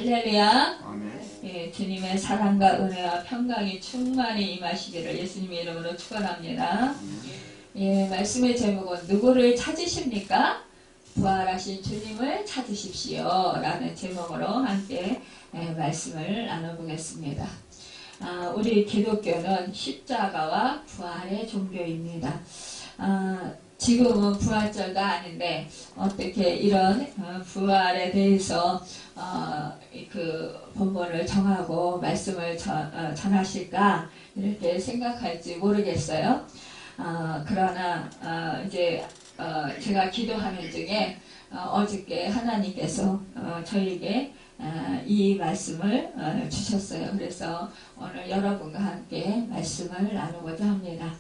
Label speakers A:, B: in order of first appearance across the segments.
A: 할렐루야.
B: 아멘.
A: 예, 주님의 사랑과 은혜와 평강이 충만히 임하시기를 예수님의 이름으로 축원합니다. 예, 말씀의 제목은 누구를 찾으십니까? 부활하신 주님을 찾으십시오 라는 제목으로 함께 말씀을 나눠보겠습니다. 우리 기독교는 십자가와 부활의 종교입니다. 지금은 부활절도 아닌데 어떻게 이런 부활에 대해서 그 본문을 정하고 말씀을 전하실까 이렇게 생각할지 모르겠어요. 그러나 이제 제가 기도하는 중에 어저께 하나님께서 저에게 이 말씀을 주셨어요. 그래서 오늘 여러분과 함께 말씀을 나누고자 합니다.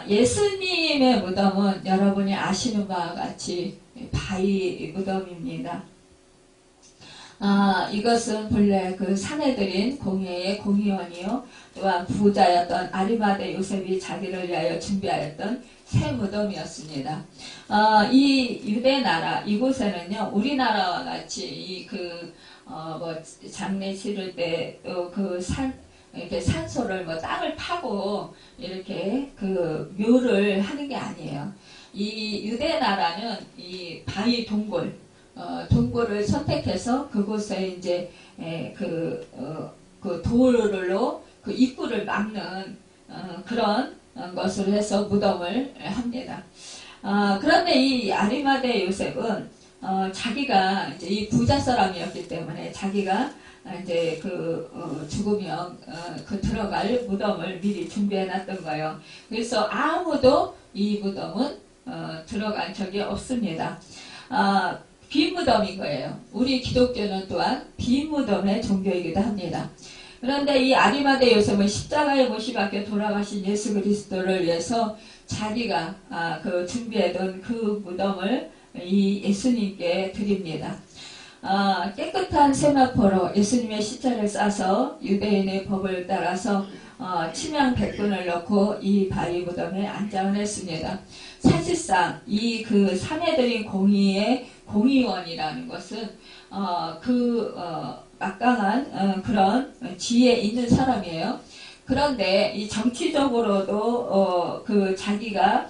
A: 예수님의 무덤은 여러분이 아시는 바와 같이 바위 무덤입니다. 이것은 본래 그 사내들인 공회의 공의원이요 또한 부자였던 아리마대 요셉이 자기를 위하여 준비하였던 새 무덤이었습니다. 이 유대 나라 이곳에는요 우리나라와 같이 장례 치를 때 이렇게 산소를 땅을 파고 이렇게 그 묘를 하는 게 아니에요. 이 유대 나라는 이 바위 동굴을 선택해서 그곳에 이제 그 돌로 그 입구를 막는 그런 것을 해서 무덤을 합니다. 그런데 이 아리마대 요셉은 자기가 이제 이 부자 사람이었기 때문에 자기가 이제 죽으면 들어갈 무덤을 미리 준비해 놨던 거예요. 그래서 아무도 이 무덤은 들어간 적이 없습니다. 빈 무덤인 거예요. 우리 기독교는 또한 빈 무덤의 종교이기도 합니다. 그런데 이 아리마대 요셉은 십자가에 못이 박혀 돌아가신 예수 그리스도를 위해서 자기가 준비해둔 그 무덤을 이 예수님께 드립니다. 깨끗한 세마포로 예수님의 시체를 싸서 유대인의 법을 따라서 침향 100분을 넣고 이 바위 무덤에 안장을 했습니다. 사실상 이 사내들인 공의의 공의원이라는 것은 막강한 그런 지혜 있는 사람이에요. 그런데 이 정치적으로도 자기가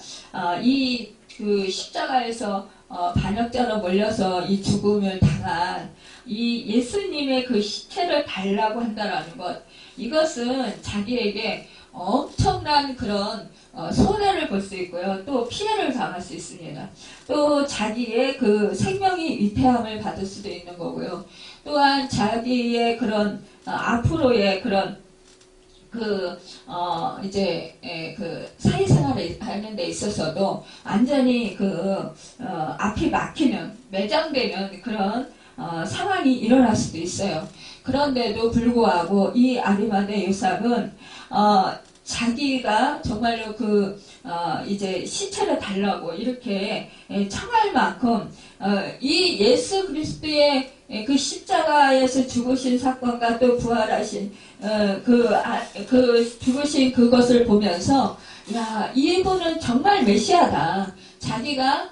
A: 십자가에서 반역자로 몰려서 이 죽음을 당한 이 예수님의 그 시체를 달라고 한다라는 것, 이것은 자기에게 엄청난 그런 손해를 볼 수 있고요. 또 피해를 당할 수 있습니다. 또 자기의 그 생명이 위태함을 받을 수도 있는 거고요. 또한 자기의 그런 앞으로의 그런 사회생활을 하는 데 있어서도 완전히 앞이 막히는, 매장되는 그런 상황이 일어날 수도 있어요. 그런데도 불구하고 이 아리마대 요셉은 자기가 정말로 이제 시체를 달라고 이렇게 청할 만큼 이 예수 그리스도의 그 십자가에서 죽으신 사건과 또 부활하신 죽으신 그것을 보면서 야, 이분은 정말 메시아다. 자기가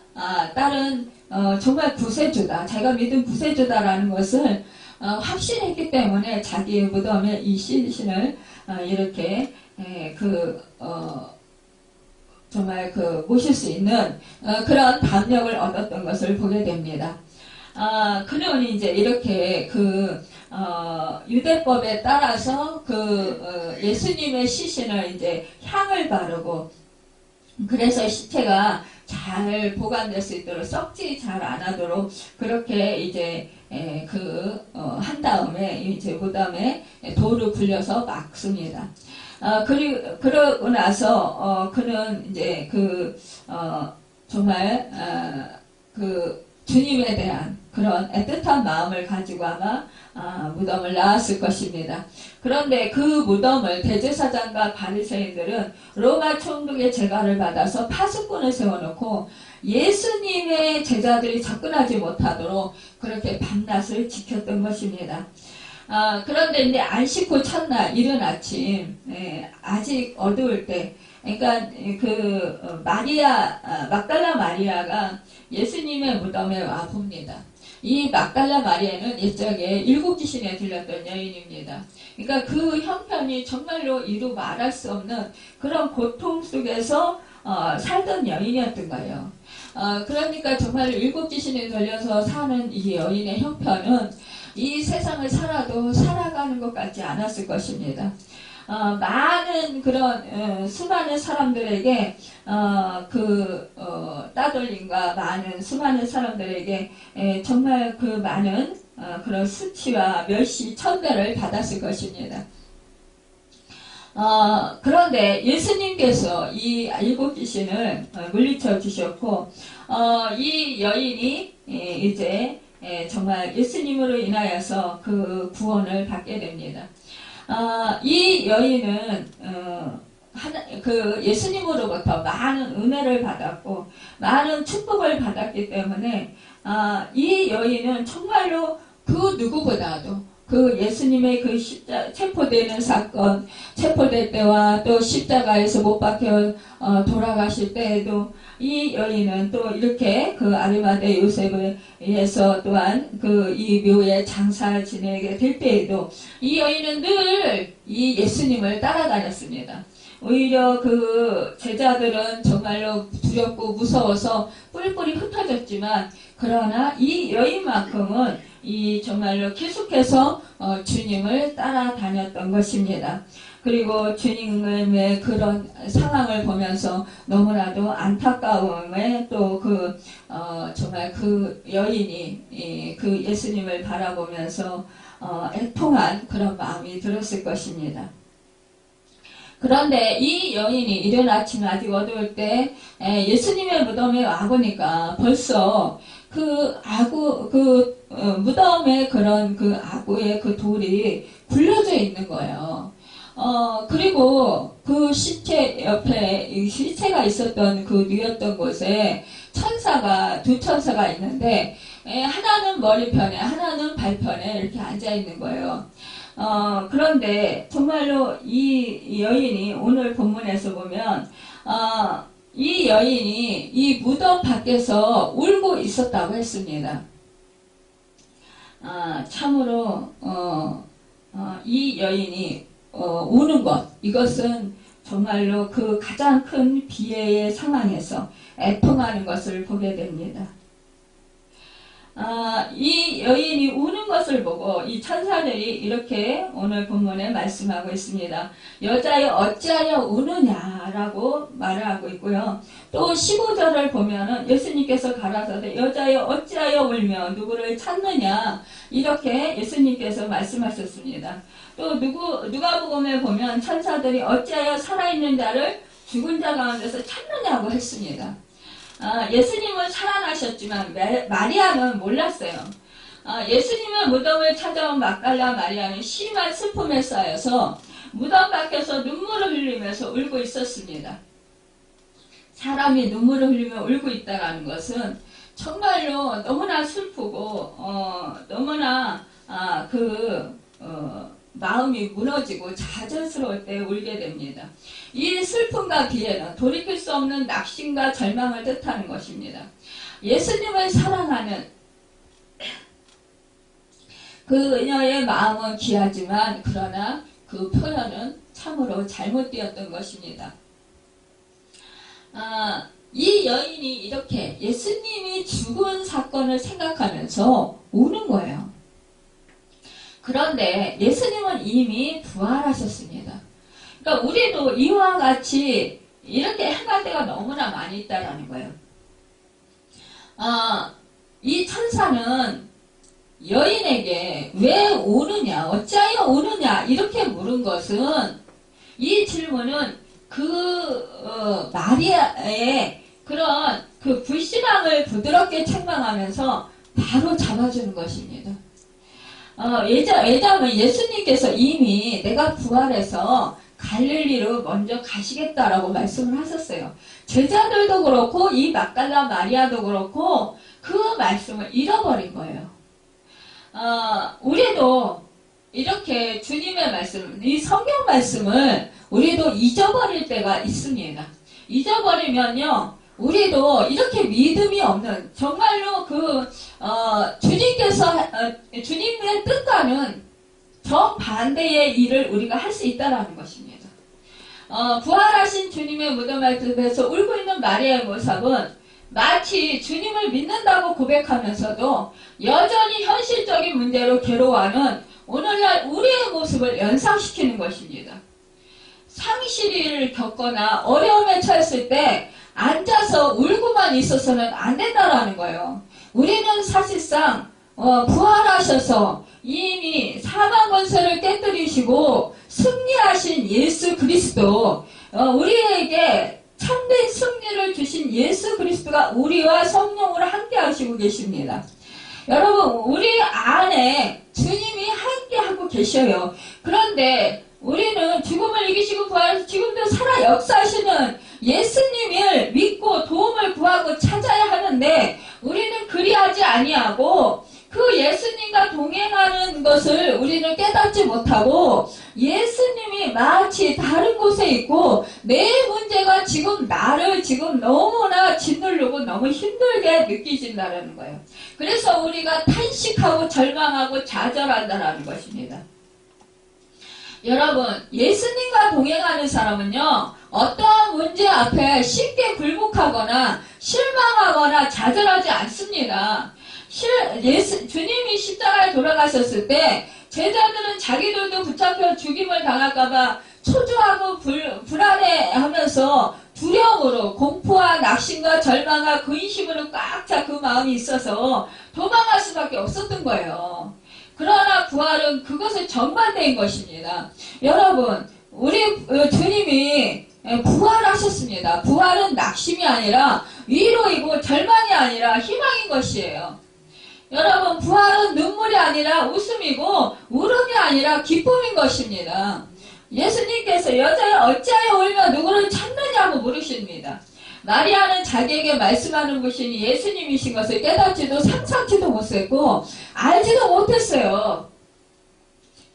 A: 다른 정말 구세주다. 자기가 믿은 구세주다라는 것을 확신했기 때문에 자기의 무덤에 이 시신을 이렇게 정말 모실 수 있는 그런 담력을 얻었던 것을 보게 됩니다. 그는 이제 이렇게 유대법에 따라서 예수님의 시신을 이제 향을 바르고 그래서 시체가 잘 보관될 수 있도록 썩지 잘 안 하도록 그렇게 이제 한 다음에 이제 무덤에 돌을 굴려서 막습니다. 그러고 나서 그는 이제 정말 주님에 대한 그런 애틋한 마음을 가지고 아마 무덤을 나왔을 것입니다. 그런데 그 무덤을 대제사장과 바리새인들은 로마 총독의 재가를 받아서 파수꾼을 세워놓고 예수님의 제자들이 접근하지 못하도록 그렇게 밤낮을 지켰던 것입니다. 그런데 이제 안식 후 첫날 이른 아침 아직 어두울 때 그러니까 막달라 마리아가 예수님의 무덤에 와 봅니다. 이 막달라 마리아는 옛적에 일곱 귀신에 들렸던 여인입니다. 그러니까 그 형편이 정말로 이루 말할 수 없는 그런 고통 속에서 살던 여인이었던 거예요. 그러니까 정말 일곱 귀신에 걸려서 사는 이 여인의 형편은 이 세상을 살아도 살아가는 것 같지 않았을 것입니다. 많은 그런 수많은 사람들에게 따돌림과 많은 수많은 사람들에게 정말 그 많은 그런 수치와 멸시 천대를 받았을 것입니다. 그런데 예수님께서 이 일곱 귀신을 물리쳐 주셨고 이 여인이 이제 정말 예수님으로 인하여서 그 구원을 받게 됩니다. 이 여인은 예수님으로부터 많은 은혜를 받았고 많은 축복을 받았기 때문에 이 여인은 정말로 그 누구보다도 그 예수님의 그 체포되는 사건, 체포될 때와 또 십자가에서 못 박혀 돌아가실 때에도 이 여인은 또 이렇게 그 아리마대 요셉을 위해서 또한 그 이 묘에 장사를 지내게 될 때에도 이 여인은 늘 이 예수님을 따라다녔습니다. 오히려 그 제자들은 정말로 두렵고 무서워서 뿔뿔이 흩어졌지만 그러나 이 여인만큼은 이 정말로 계속해서 주님을 따라다녔던 것입니다. 그리고 주님의 그런 상황을 보면서 너무나도 안타까움에 또 정말 그 여인이 그 예수님을 바라보면서 애통한 그런 마음이 들었을 것입니다. 그런데 이 여인이 이른 아침 아직 어두울 때 예수님의 무덤에 와보니까 벌써 무덤에 그런 그 아구의 그 돌이 굴려져 있는 거예요. 그리고 그 시체 옆에 이 시체가 있었던 그 누였던 곳에 두 천사가 있는데 하나는 머리편에 하나는 발편에 이렇게 앉아 있는 거예요. 그런데 정말로 이 여인이 오늘 본문에서 보면 이 여인이 이 무덤 밖에서 울고 있었다고 했습니다. 참으로 이 여인이 우는 것, 이것은 정말로 그 가장 큰 비애의 상황에서 애통하는 것을 보게 됩니다. 이 여인이 우는 것을 보고 이 천사들이 이렇게 오늘 본문에 말씀하고 있습니다. 여자여 어찌하여 우느냐라고 말을 하고 있고요. 또 15절을 보면은 예수님께서 가라사대 여자여 어찌하여 울며 누구를 찾느냐 이렇게 예수님께서 말씀하셨습니다. 또 누가복음에 보면 천사들이 어찌하여 살아있는 자를 죽은 자 가운데서 찾느냐고 했습니다. 예수님은 살아나셨지만 마리아는 몰랐어요. 예수님의 무덤을 찾아온 막달라 마리아는 심한 슬픔에 쌓여서 무덤 밖에서 눈물을 흘리면서 울고 있었습니다. 사람이 눈물을 흘리며 울고 있다는 것은 정말로 너무나 슬프고 너무나 마음이 무너지고 좌절스러울 때 울게 됩니다. 이 슬픔과 비애는 돌이킬 수 없는 낙심과 절망을 뜻하는 것입니다. 예수님을 사랑하는 그녀의 마음은 귀하지만 그러나 그 표현은 참으로 잘못되었던 것입니다. 이 여인이 이렇게 예수님이 죽은 사건을 생각하면서 우는 거예요. 그런데 예수님은 이미 부활하셨습니다. 그러니까 우리도 이와 같이 이렇게 행할 때가 너무나 많이 있다라는 거예요. 이 천사는 여인에게 왜 우느냐, 어찌하여 우느냐 이렇게 물은 것은 이 질문은 마리아의 그런 그 불신앙을 부드럽게 책망하면서 바로 잡아주는 것입니다. 왜냐하면 예수님께서 이미 내가 부활해서 갈릴리로 먼저 가시겠다라고 말씀을 하셨어요. 제자들도 그렇고 이 막달라 마리아도 그렇고 그 말씀을 잃어버린 거예요. 우리도 이렇게 주님의 말씀, 이 성경 말씀을 우리도 잊어버릴 때가 있습니다. 잊어버리면요, 우리도 이렇게 믿음이 없는, 정말로 주님께서, 주님의 뜻과는 정반대의 일을 우리가 할 수 있다라는 것입니다. 부활하신 주님의 무덤 앞에서 울고 있는 마리아의 모습은 마치 주님을 믿는다고 고백하면서도 여전히 현실적인 문제로 괴로워하는 오늘날 우리의 모습을 연상시키는 것입니다. 상실을 겪거나 어려움에 처했을 때 앉아서 울고만 있어서는 안 된다라는 거예요. 우리는 사실상 부활하셔서 이미 사망 권세를 깨뜨리시고 승리하신 예수 그리스도, 우리에게 참된 승리를 주신 예수 그리스도가 우리와 성령으로 함께 하시고 계십니다. 여러분, 우리 안에 주님이 함께 하고 계셔요. 그런데 우리는 죽음을 이기시고 부활하시고 지금도 살아 역사하시는 예수님을 믿고 도움을 구하고 찾아야 하는데, 우리는 그리하지 아니하고 그 예수님과 동행하는 것을 우리는 깨닫지 못하고 예수님이 마치 다른 곳에 있고 내 문제가 지금 나를 지금 너무나 짓누르고 너무 힘들게 느끼진다는 거예요. 그래서 우리가 탄식하고 절망하고 좌절한다는 것입니다. 여러분, 예수님과 동행하는 사람은요, 어떠한 문제 앞에 쉽게 굴복하거나 실망하거나 좌절하지 않습니다. 주님이 십자가에 돌아가셨을 때 제자들은 자기들도 붙잡혀 죽임을 당할까봐 초조하고 불안해하면서 두려움으로, 공포와 낙심과 절망과 근심으로 꽉 차 그 마음이 있어서 도망갈 수밖에 없었던 거예요. 그러나 부활은 그것을 정반대인 것입니다. 여러분, 우리 주님이 부활하셨습니다. 부활은 낙심이 아니라 위로이고 절망이 아니라 희망인 것이에요. 여러분, 부활은 눈물이 아니라 웃음이고 울음이 아니라 기쁨인 것입니다. 예수님께서 여자여 어찌하여 울며 누구를 찾느냐고 물으십니다. 마리아는 자기에게 말씀하는 분이 예수님이신 것을 깨닫지도 상상치도 못했고 알지도 못했어요.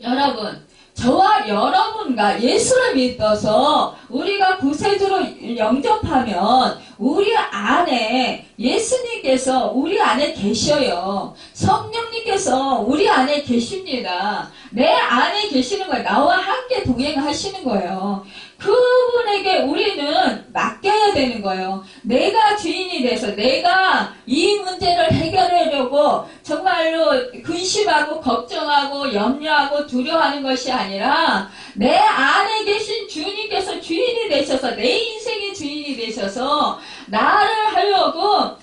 A: 여러분, 저와 여러분과 예수를 믿어서 우리가 구세주로 영접하면 우리 안에 예수님께서 우리 안에 계셔요. 성령님께서 우리 안에 계십니다. 내 안에 계시는 거예요. 나와 함께 동행하시는 거예요. 그분에게 우리는 맡겨야 되는 거예요. 내가 주인이 돼서 내가 이 문제를 해결하려고 정말로 근심하고 걱정하고 염려하고 두려워하는 것이 아니라 내 안에 계신 주님께서 주인이 되셔서 내 인생의 주인이 되셔서 나를 하려고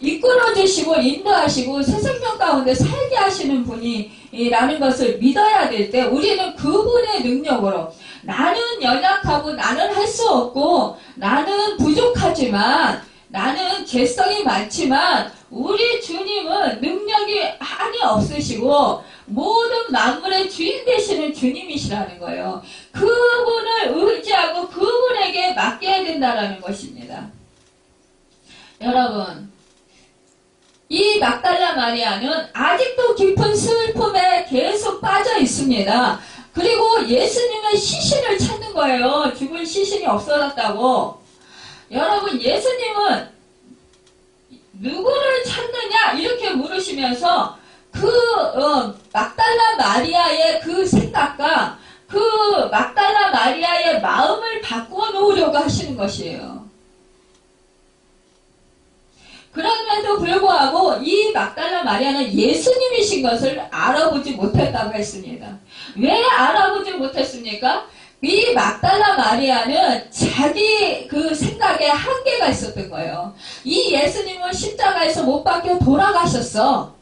A: 이끌어 주시고 인도하시고 새 생명 가운데 살게 하시는 분이라는 것을 믿어야 될 때 우리는 그분의 능력으로, 나는 연약하고 나는 할 수 없고 나는 부족하지만 나는 죄성이 많지만 우리 주님은 능력이 한이 없으시고 모든 만물의 주인 되시는 주님이시라는 거예요. 그분을 의지하고 그분에게 맡겨야 된다는 것입니다. 여러분, 이 막달라 마리아는 아직도 깊은 슬픔에 계속 빠져 있습니다. 그리고 예수님의 시신을 찾는 거예요. 죽은 시신이 없어졌다고. 여러분, 예수님은 누구를 찾느냐 이렇게 물으시면서 막달라 마리아의 그 생각과 그 막달라 마리아의 마음을 바꾸어 놓으려고 하시는 것이에요. 그럼에도 불구하고 이 막달라 마리아는 예수님이신 것을 알아보지 못했다고 했습니다. 왜 알아보지 못했습니까? 이 막달라 마리아는 자기 그 생각에 한계가 있었던 거예요. 이 예수님은 십자가에서 못 박혀 돌아가셨어.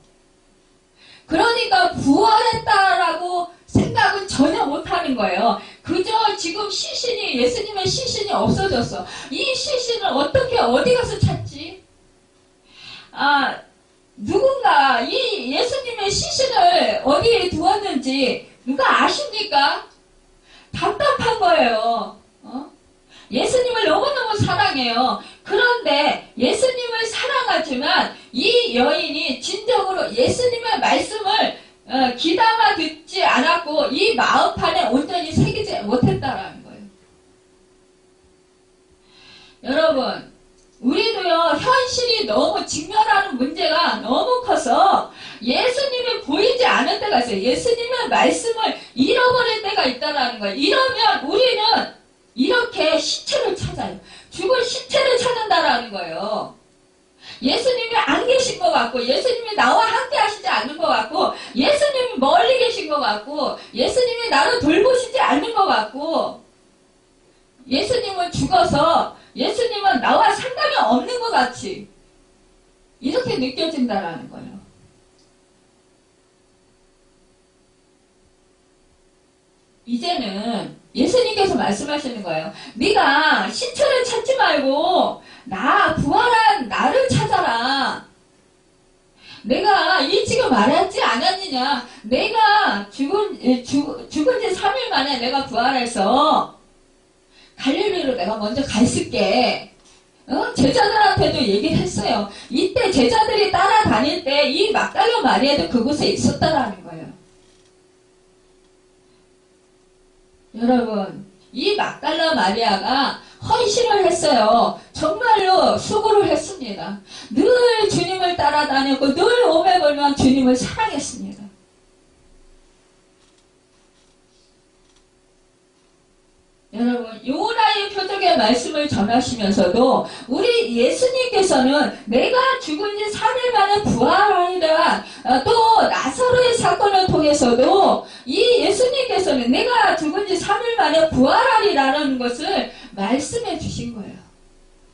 A: 그러니까 부활했다라고 생각은 전혀 못하는 거예요. 그저 지금 시신이, 예수님의 시신이 없어졌어. 이 시신을 어떻게 어디 가서 찾지? 누군가 이 예수님의 시신을 어디에 두었는지 누가 아십니까? 답답한 거예요. 예수님을 너무너무 사랑해요. 그런데 예수님을 사랑하지만 이 여인이 진정으로 예수님의 말씀을 귀담아 듣지 않았고 이 마음판에 온전히 새기지 못했다라는 거예요. 여러분, 우리도요, 현실이 너무 직면하는 문제가 너무 커서 예수님이 보이지 않을 때가 있어요. 예수님의 말씀을 잃어버릴 때가 있다는 거예요. 이러면 우리는 이렇게 시체를 찾아요. 죽을 시체를 찾는다라는 거예요. 예수님이 안 계신 것 같고, 예수님이 나와 함께 하시지 않는 것 같고, 예수님이 멀리 계신 것 같고, 예수님이 나를 돌보시지 않는 것 같고, 예수님은 죽어서 예수님은 나와 상관이 없는 것 같이 이렇게 느껴진다라는 거예요. 이제는 예수님께서 말씀하시는 거예요. 네가 시체를 찾지 말고 나 부활한 나를 찾아라. 내가 일찍이 말하지 않았느냐. 내가 죽은 지 3일 만에 내가 부활해서 갈릴리로 내가 먼저 가 있을게. 제자들한테도 얘기를 했어요. 이때 제자들이 따라다닐 때 이 막달라 마리아도 그곳에 있었다라는 거예요. 여러분, 이 막달라 마리아가 헌신을 했어요. 정말로 수고를 했습니다. 늘 주님을 따라다녔고 늘 오매걸면 주님을 사랑했습니다. 여러분, 요나의 표적의 말씀을 전하시면서도 우리 예수님께서는 내가 죽은 지 3일 만에 부활하리라, 또 나사로의 사건을 통해서도 이 예수님께서는 내가 죽은 지 3일 만에 부활하리라는 것을 말씀해 주신 거예요.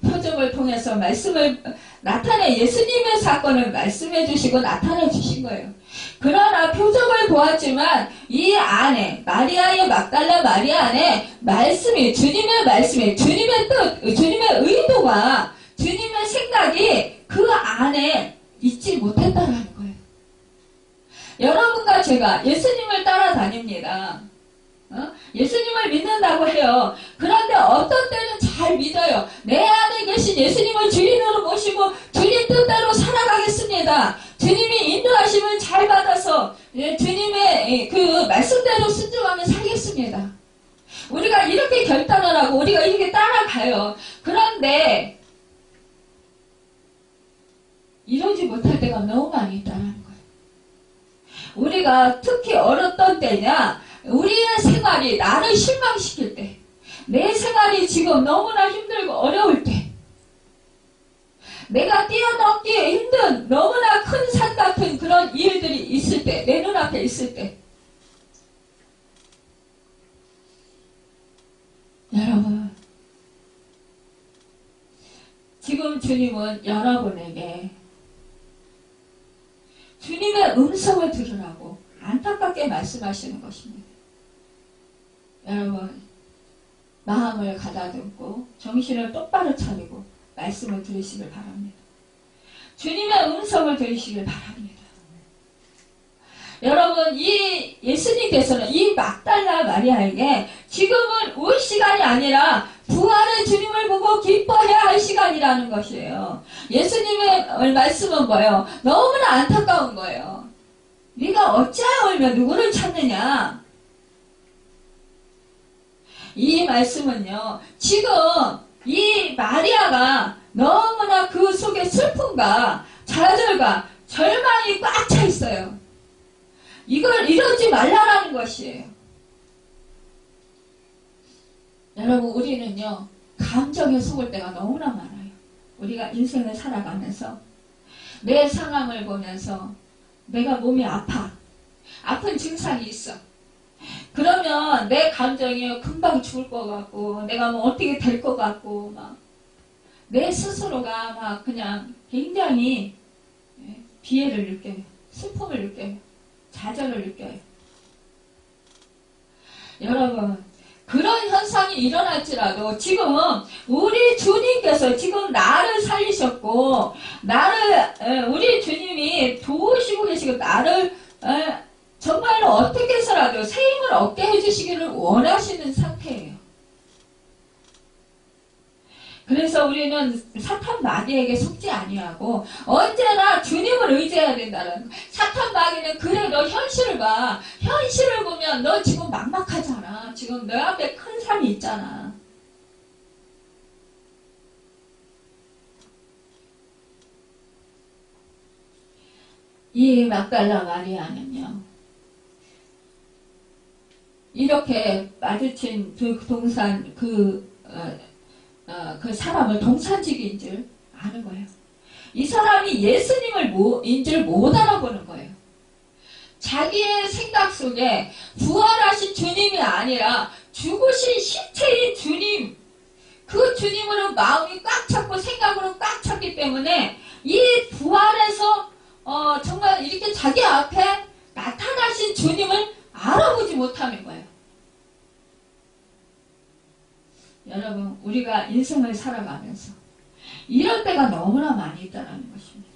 A: 표적을 통해서 말씀을 나타내 예수님의 사건을 말씀해 주시고 나타내 주신 거예요. 그러나 표적을 보았지만 이 안에 마리아의 막달라 마리아 안에 말씀이 주님의 말씀이 주님의 뜻, 주님의 의도가 주님의 생각이 그 안에 있지 못했다라는 거예요. 여러분과 제가 예수님을 따라다닙니다. 예수님을 믿는다고 해요. 그런데 어떤 때는 잘 믿어요. 내 안에 계신 예수님을 주인으로 모시고 주님 뜻대로 살아가겠습니다. 주님이 인도하심을 잘 받아서 주님의 그 말씀대로 순종하며 살겠습니다. 우리가 이렇게 결단을 하고 우리가 이렇게 따라가요. 그런데 이러지 못할 때가 너무 많이 있다는 거예요. 우리가 특히 어렸던 때냐, 우리의 생활이 나를 실망시킬 때, 내 생활이 지금 너무나 힘들고 어려울 때, 내가 뛰어넘기에 힘든 너무나 큰 산 같은 그런 일들이 있을 때, 내 눈앞에 있을 때, 여러분, 지금 주님은 여러분에게 주님의 음성을 들으라고 안타깝게 말씀하시는 것입니다. 여러분, 마음을 가다듬고 정신을 똑바로 차리고 말씀을 들으시길 바랍니다. 주님의 음성을 들으시길 바랍니다. 여러분, 이 예수님께서는 이 막달라 마리아에게 지금은 울 시간이 아니라 부활의 주님을 보고 기뻐해야 할 시간이라는 것이에요. 예수님의 말씀은 뭐예요? 너무나 안타까운 거예요. 네가 어찌하여 울며 누구를 찾느냐? 이 말씀은요, 지금 이 마리아가 너무나 그 속에 슬픔과 좌절과 절망이 꽉 차 있어요. 이걸 이러지 말라라는 것이에요. 여러분, 우리는요, 감정에 속을 때가 너무나 많아요. 우리가 인생을 살아가면서 내 상황을 보면서 내가 몸이 아픈 증상이 있어. 그러면 내 감정이 금방 죽을 것 같고, 내가 뭐 어떻게 될 것 같고, 막, 내 스스로가 막 그냥 굉장히 비애를 느껴요. 슬픔을 느껴요. 좌절을 느껴요. 여러분, 그런 현상이 일어날지라도 지금 우리 주님께서 지금 나를 살리셨고, 우리 주님이 도우시고 계시고, 나를, 정말로 어떻게 해서라도 새 힘을 얻게 해주시기를 원하시는 상태예요. 그래서 우리는 사탄 마귀에게 속지 아니하고 언제나 주님을 의지해야 된다는 거예요. 사탄 마귀는 그래, 너 현실을 봐. 현실을 보면 너 지금 막막하잖아. 지금 너 앞에 큰 산이 있잖아. 이 막달라 마리아는요, 이렇게 마주친 그 동산, 그 사람을 동산직인 줄 아는 거예요. 이 사람이 예수님을 인 줄 못 알아보는 거예요. 자기의 생각 속에 부활하신 주님이 아니라 죽으신 시체인 주님, 그 주님으로 마음이 꽉 찼고 생각으로 꽉 찼기 때문에 이 부활해서 정말 이렇게 자기 앞에 나타나신 주님을 알아보지 못하는 거예요. 여러분, 우리가 인생을 살아가면서 이럴 때가 너무나 많이 있다는 것입니다.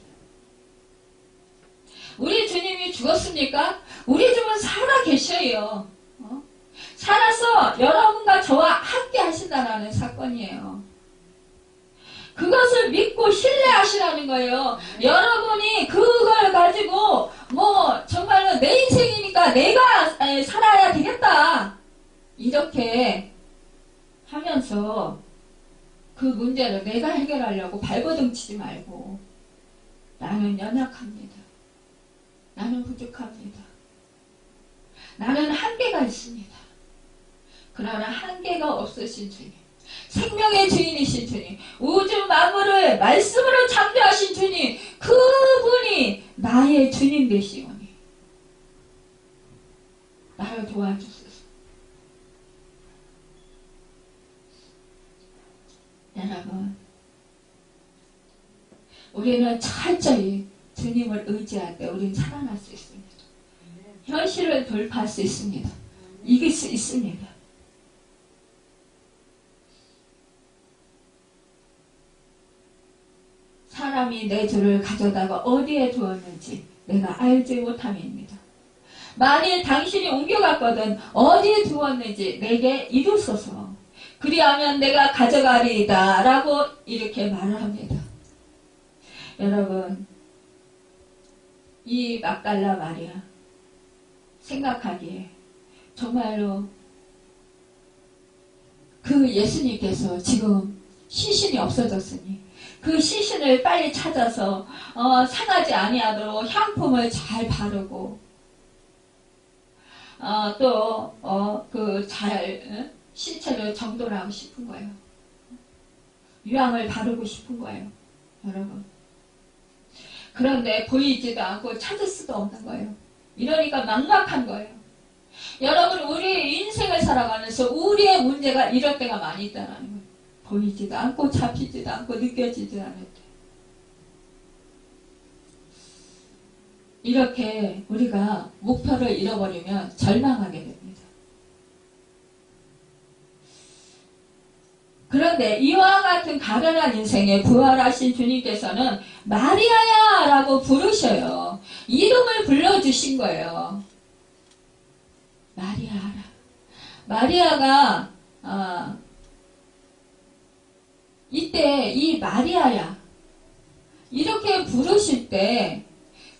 A: 우리 주님이 죽었습니까? 우리 주님은 살아 계셔요. 살아서 여러분과 저와 함께 하신다는 사건이에요. 그것을 믿고 신뢰하시라는 거예요. 여러분이 그걸 가지고 정말로 내 인생이니까 내가 살아야 되겠다, 이렇게 하면서 그 문제를 내가 해결하려고 발버둥 치지 말고, 나는 연약합니다. 나는 부족합니다. 나는 한계가 있습니다. 그러나 한계가 없으신 주님, 생명의 주인이신 주님, 우주 만물을 말씀으로 창조하신 주님, 그분이 나의 주님 되시오니 나를 도와주소서. 여러분, 우리는 철저히 주님을 의지할 때 우리는 살아날 수 있습니다. 현실을 돌파할 수 있습니다. 이길 수 있습니다. 사람이 내 주를 가져다가 어디에 두었는지 내가 알지 못함입니다. 만일 당신이 옮겨갔거든 어디에 두었는지 내게 이루소서. 그리하면 내가 가져가리이다 라고 이렇게 말을 합니다. 여러분, 이 막달라 마리아 생각하기에 정말로 그 예수님께서 지금 시신이 없어졌으니 그 시신을 빨리 찾아서 상하지 아니하도록 향품을 잘 바르고 또 시체를 정돈하고 싶은 거예요. 유황을 바르고 싶은 거예요. 여러분, 그런데 보이지도 않고 찾을 수도 없는 거예요. 이러니까 막막한 거예요. 여러분, 우리 인생을 살아가면서 우리의 문제가 이럴 때가 많이 있다는 거예요. 보이지도 않고 잡히지도 않고 느껴지지도 않을 때. 이렇게 우리가 목표를 잃어버리면 절망하게 됩니다. 그런데 이와 같은 가련한 인생에 부활하신 주님께서는 마리아야 라고 부르셔요. 이름을 불러주신 거예요. 마리아라. 마리아가 이때 이 마리아야 이렇게 부르실 때,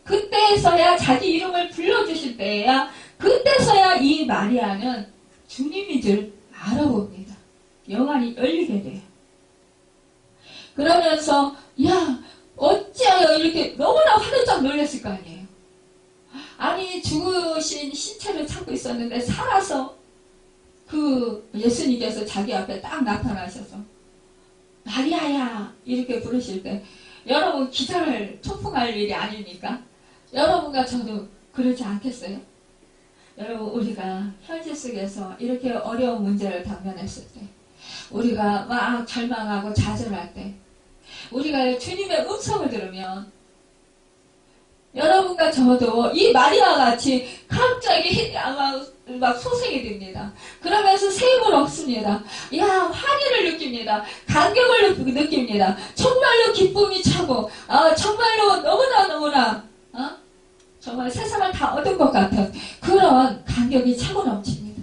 A: 그때서야 자기 이름을 불러주실 때야, 그때서야 이 마리아는 주님인 줄 알아봅니다. 영안이 열리게 돼요. 그러면서 야, 어찌하여 이렇게 너무나 화들짝 놀랐을 거 아니에요. 아니, 죽으신 시체를 찾고 있었는데 살아서 그 예수님께서 자기 앞에 딱 나타나셔서 마리아야 이렇게 부르실 때 여러분 기절을 초풍할 일이 아닙니까? 여러분과 저도 그러지 않겠어요? 여러분, 우리가 현실 속에서 이렇게 어려운 문제를 당면했을 때, 우리가 막 절망하고 좌절할 때, 우리가 주님의 음성을 들으면 여러분과 저도 이 마리아와 같이 갑자기 막 소생이 됩니다. 그러면서 샘을 얻습니다. 야, 환희를 느낍니다. 감격을 느낍니다. 정말로 기쁨이 차고 정말로 너무나 정말 세상을 다 얻은 것 같은 그런 감격이 차고 넘칩니다.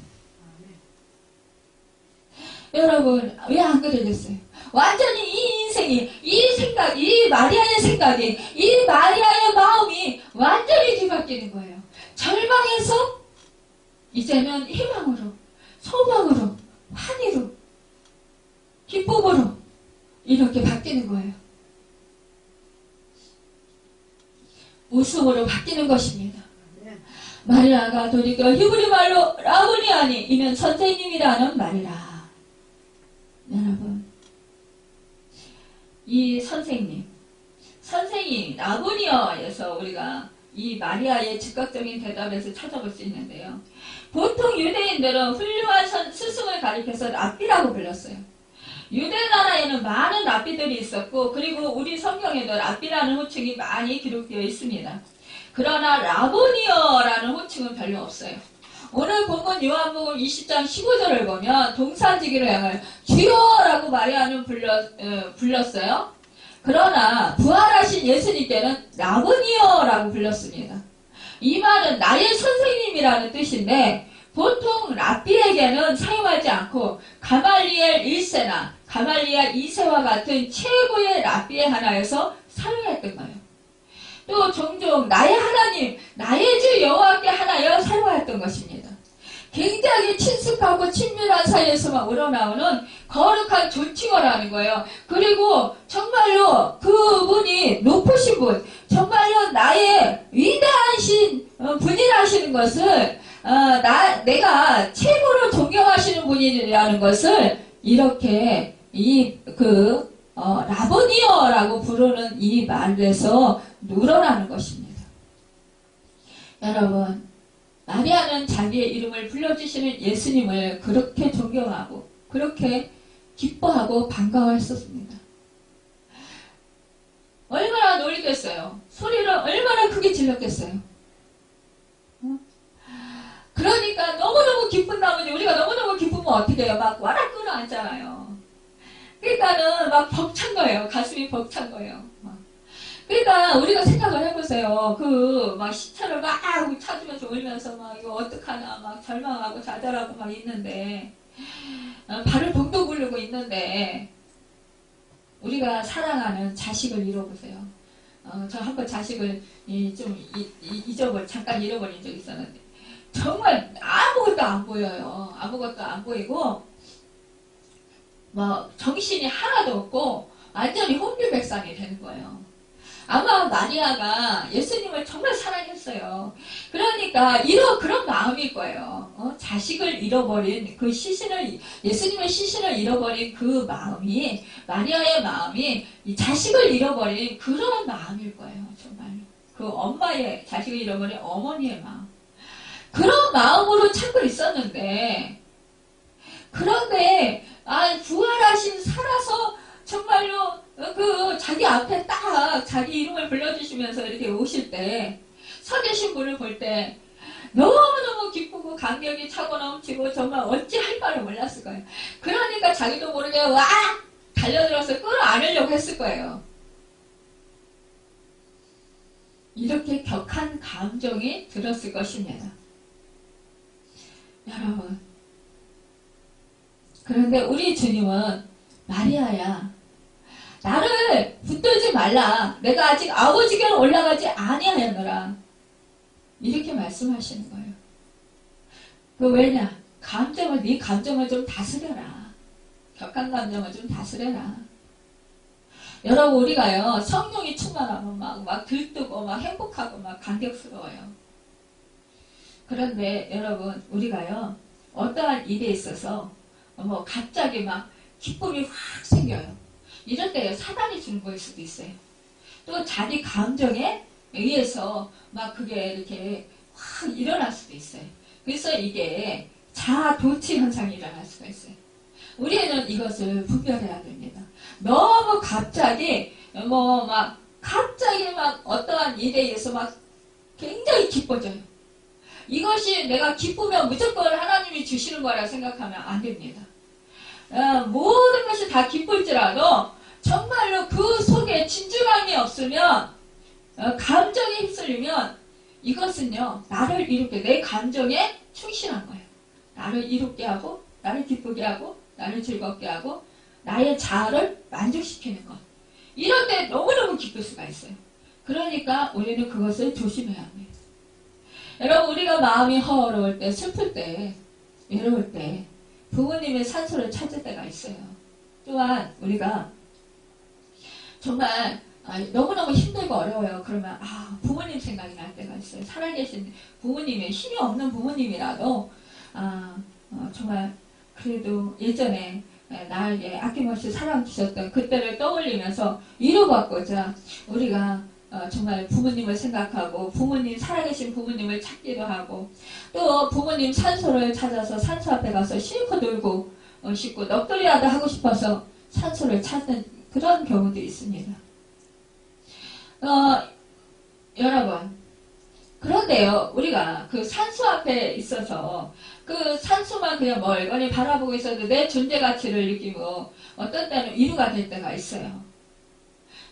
A: 여러분, 왜 안 그러겠어요? 완전히 이 인생이, 이 생각, 이 마리아의 생각이, 이 마리아의 마음이 완전히 뒤바뀌는 거예요. 절망에서 이제는 희망으로, 소망으로, 환희로, 기쁨으로 이렇게 바뀌는 거예요. 웃음으로 바뀌는 것입니다. 마리아가 돌이켜 히브리 말로 라보니 아니 이는 선생님이라는 말이라. 여러분, 이 선생님 라보니어에서 우리가 이 마리아의 즉각적인 대답에서 찾아볼 수 있는데요. 보통 유대인들은 훌륭한 스승을 가리켜서 랍비라고 불렀어요. 유대 나라에는 많은 랍비들이 있었고, 그리고 우리 성경에도 랍비라는 호칭이 많이 기록되어 있습니다. 그러나 라보니어라는 호칭은 별로 없어요. 오늘 본문 요한복음 20장 15절을 보면 동산지기를 향하여 주여라고 마리아는 불렀어요. 그러나 부활하신 예수님께는 라보니어라고 불렀습니다. 이 말은 나의 선생님이라는 뜻인데 보통 랍비에게는 사용하지 않고 가말리엘 1세나 가말리엘 2세와 같은 최고의 랍비의 하나여서 사용했던 거예요. 또 종종 나의 하나님, 나의 주 여호와께 하나여 사용하였던 것입니다. 굉장히 친숙하고 친밀한 사이에서만 우러나오는 거룩한 존칭어라는 거예요. 그리고 정말로 그분이 높으신 분, 정말로 나의 위대하신 분이라시는 것을 내가 최고로 존경하시는 분이라는 것을 이렇게 라보니어라고 부르는 이 말에서 우러나는 것입니다. 여러분, 마리아는 자기의 이름을 불러주시는 예수님을 그렇게 존경하고 그렇게 기뻐하고 반가워했었습니다. 얼마나 놀랬겠어요. 소리를 얼마나 크게 질렀겠어요. 그러니까 너무너무 기쁜 나머지 우리가 너무너무 기쁘면 어떻게 해요? 막 와락 끌어앉잖아요. 그러니까는 막 벅찬 거예요. 가슴이 벅찬 거예요. 그러니까 우리가 생각을 해보세요. 막 시체를 막 찾으면서 울면서 막 이거 어떡하나 막 절망하고 좌절하고 막 있는데 발을 동동 굴르고 있는데 우리가 사랑하는 자식을 잃어보세요. 저 한번 자식을 잠깐 잃어버린 적이 있었는데 정말 아무것도 안 보여요. 아무것도 안 보이고 뭐 정신이 하나도 없고 완전히 혼비백산이 되는 거예요. 아마 마리아가 예수님을 정말 사랑했어요. 그러니까 그런 마음일 거예요. 자식을 잃어버린 그 예수님의 시신을 잃어버린 그 마음이, 마리아의 마음이 이 자식을 잃어버린 그런 마음일 거예요. 정말로. 그 엄마의 자식을 잃어버린 어머니의 마음. 그런 마음으로 찾고 있었는데, 그런데 부활하신 살아서 정말로 자기 앞에 딱 자기 이름을 불러주시면서 이렇게 오실 때 서 계신 분을 볼 때 너무너무 기쁘고 감격이 차고 넘치고 정말 어찌할 바를 몰랐을 거예요. 그러니까 자기도 모르게 와 달려들어서 끌어안으려고 했을 거예요. 이렇게 격한 감정이 들었을 것입니다. 여러분, 그런데 우리 주님은 마리아야, 나를 붙들지 말라. 내가 아직 아버지께로 올라가지 아니하였노라. 이렇게 말씀하시는 거예요. 왜냐? 네 감정을 좀 다스려라. 격한 감정을 좀 다스려라. 여러분, 우리가요, 성령이 충만하면 막 들뜨고 막 행복하고 막 감격스러워요. 그런데 여러분, 우리가요, 어떠한 일에 있어서 갑자기 막 기쁨이 확 생겨요. 이럴 때 사단이 주는 거일 수도 있어요. 또 자기 감정에 의해서 막 그게 이렇게 확 일어날 수도 있어요. 그래서 이게 자아도취 현상이 일어날 수가 있어요. 우리는 이것을 분별해야 됩니다. 너무 갑자기 어떠한 일에 의해서 막 굉장히 기뻐져요. 이것이 내가 기쁘면 무조건 하나님이 주시는 거라 생각하면 안 됩니다. 모든 것이 다 기쁠지라도 정말로 그 속에 진주감이 없으면 감정에 휩쓸리면 이것은요 나를 이롭게 내 감정에 충실한 거예요. 나를 이롭게 하고 나를 기쁘게 하고 나를 즐겁게 하고 나의 자아를 만족시키는 것. 이럴 때 너무너무 기쁠 수가 있어요. 그러니까 우리는 그것을 조심해야 합니다. 여러분, 우리가 마음이 허어로울 때, 슬플 때, 외로울 때 부모님의 산소를 찾을 때가 있어요. 또한 우리가 정말 너무너무 힘들고 어려워요. 그러면 부모님 생각이 날 때가 있어요. 살아계신 부모님의 힘이 없는 부모님이라도 정말 그래도 예전에 나에게 아낌없이 사랑 주셨던 그때를 떠올리면서 위로받고자 우리가 정말 부모님을 생각하고 부모님 살아계신 부모님을 찾기도 하고 또 부모님 산소를 찾아서 산소 앞에 가서 실컷 놀고 싶고 넋두리라도 하고 싶어서 산소를 찾는 그런 경우도 있습니다. 여러분 그런데요 우리가 그 산소 앞에 있어서 그 산소만 그냥 멀거니 바라보고 있어도 내 존재 가치를 느끼고 어떤 때는 위로가 될 때가 있어요.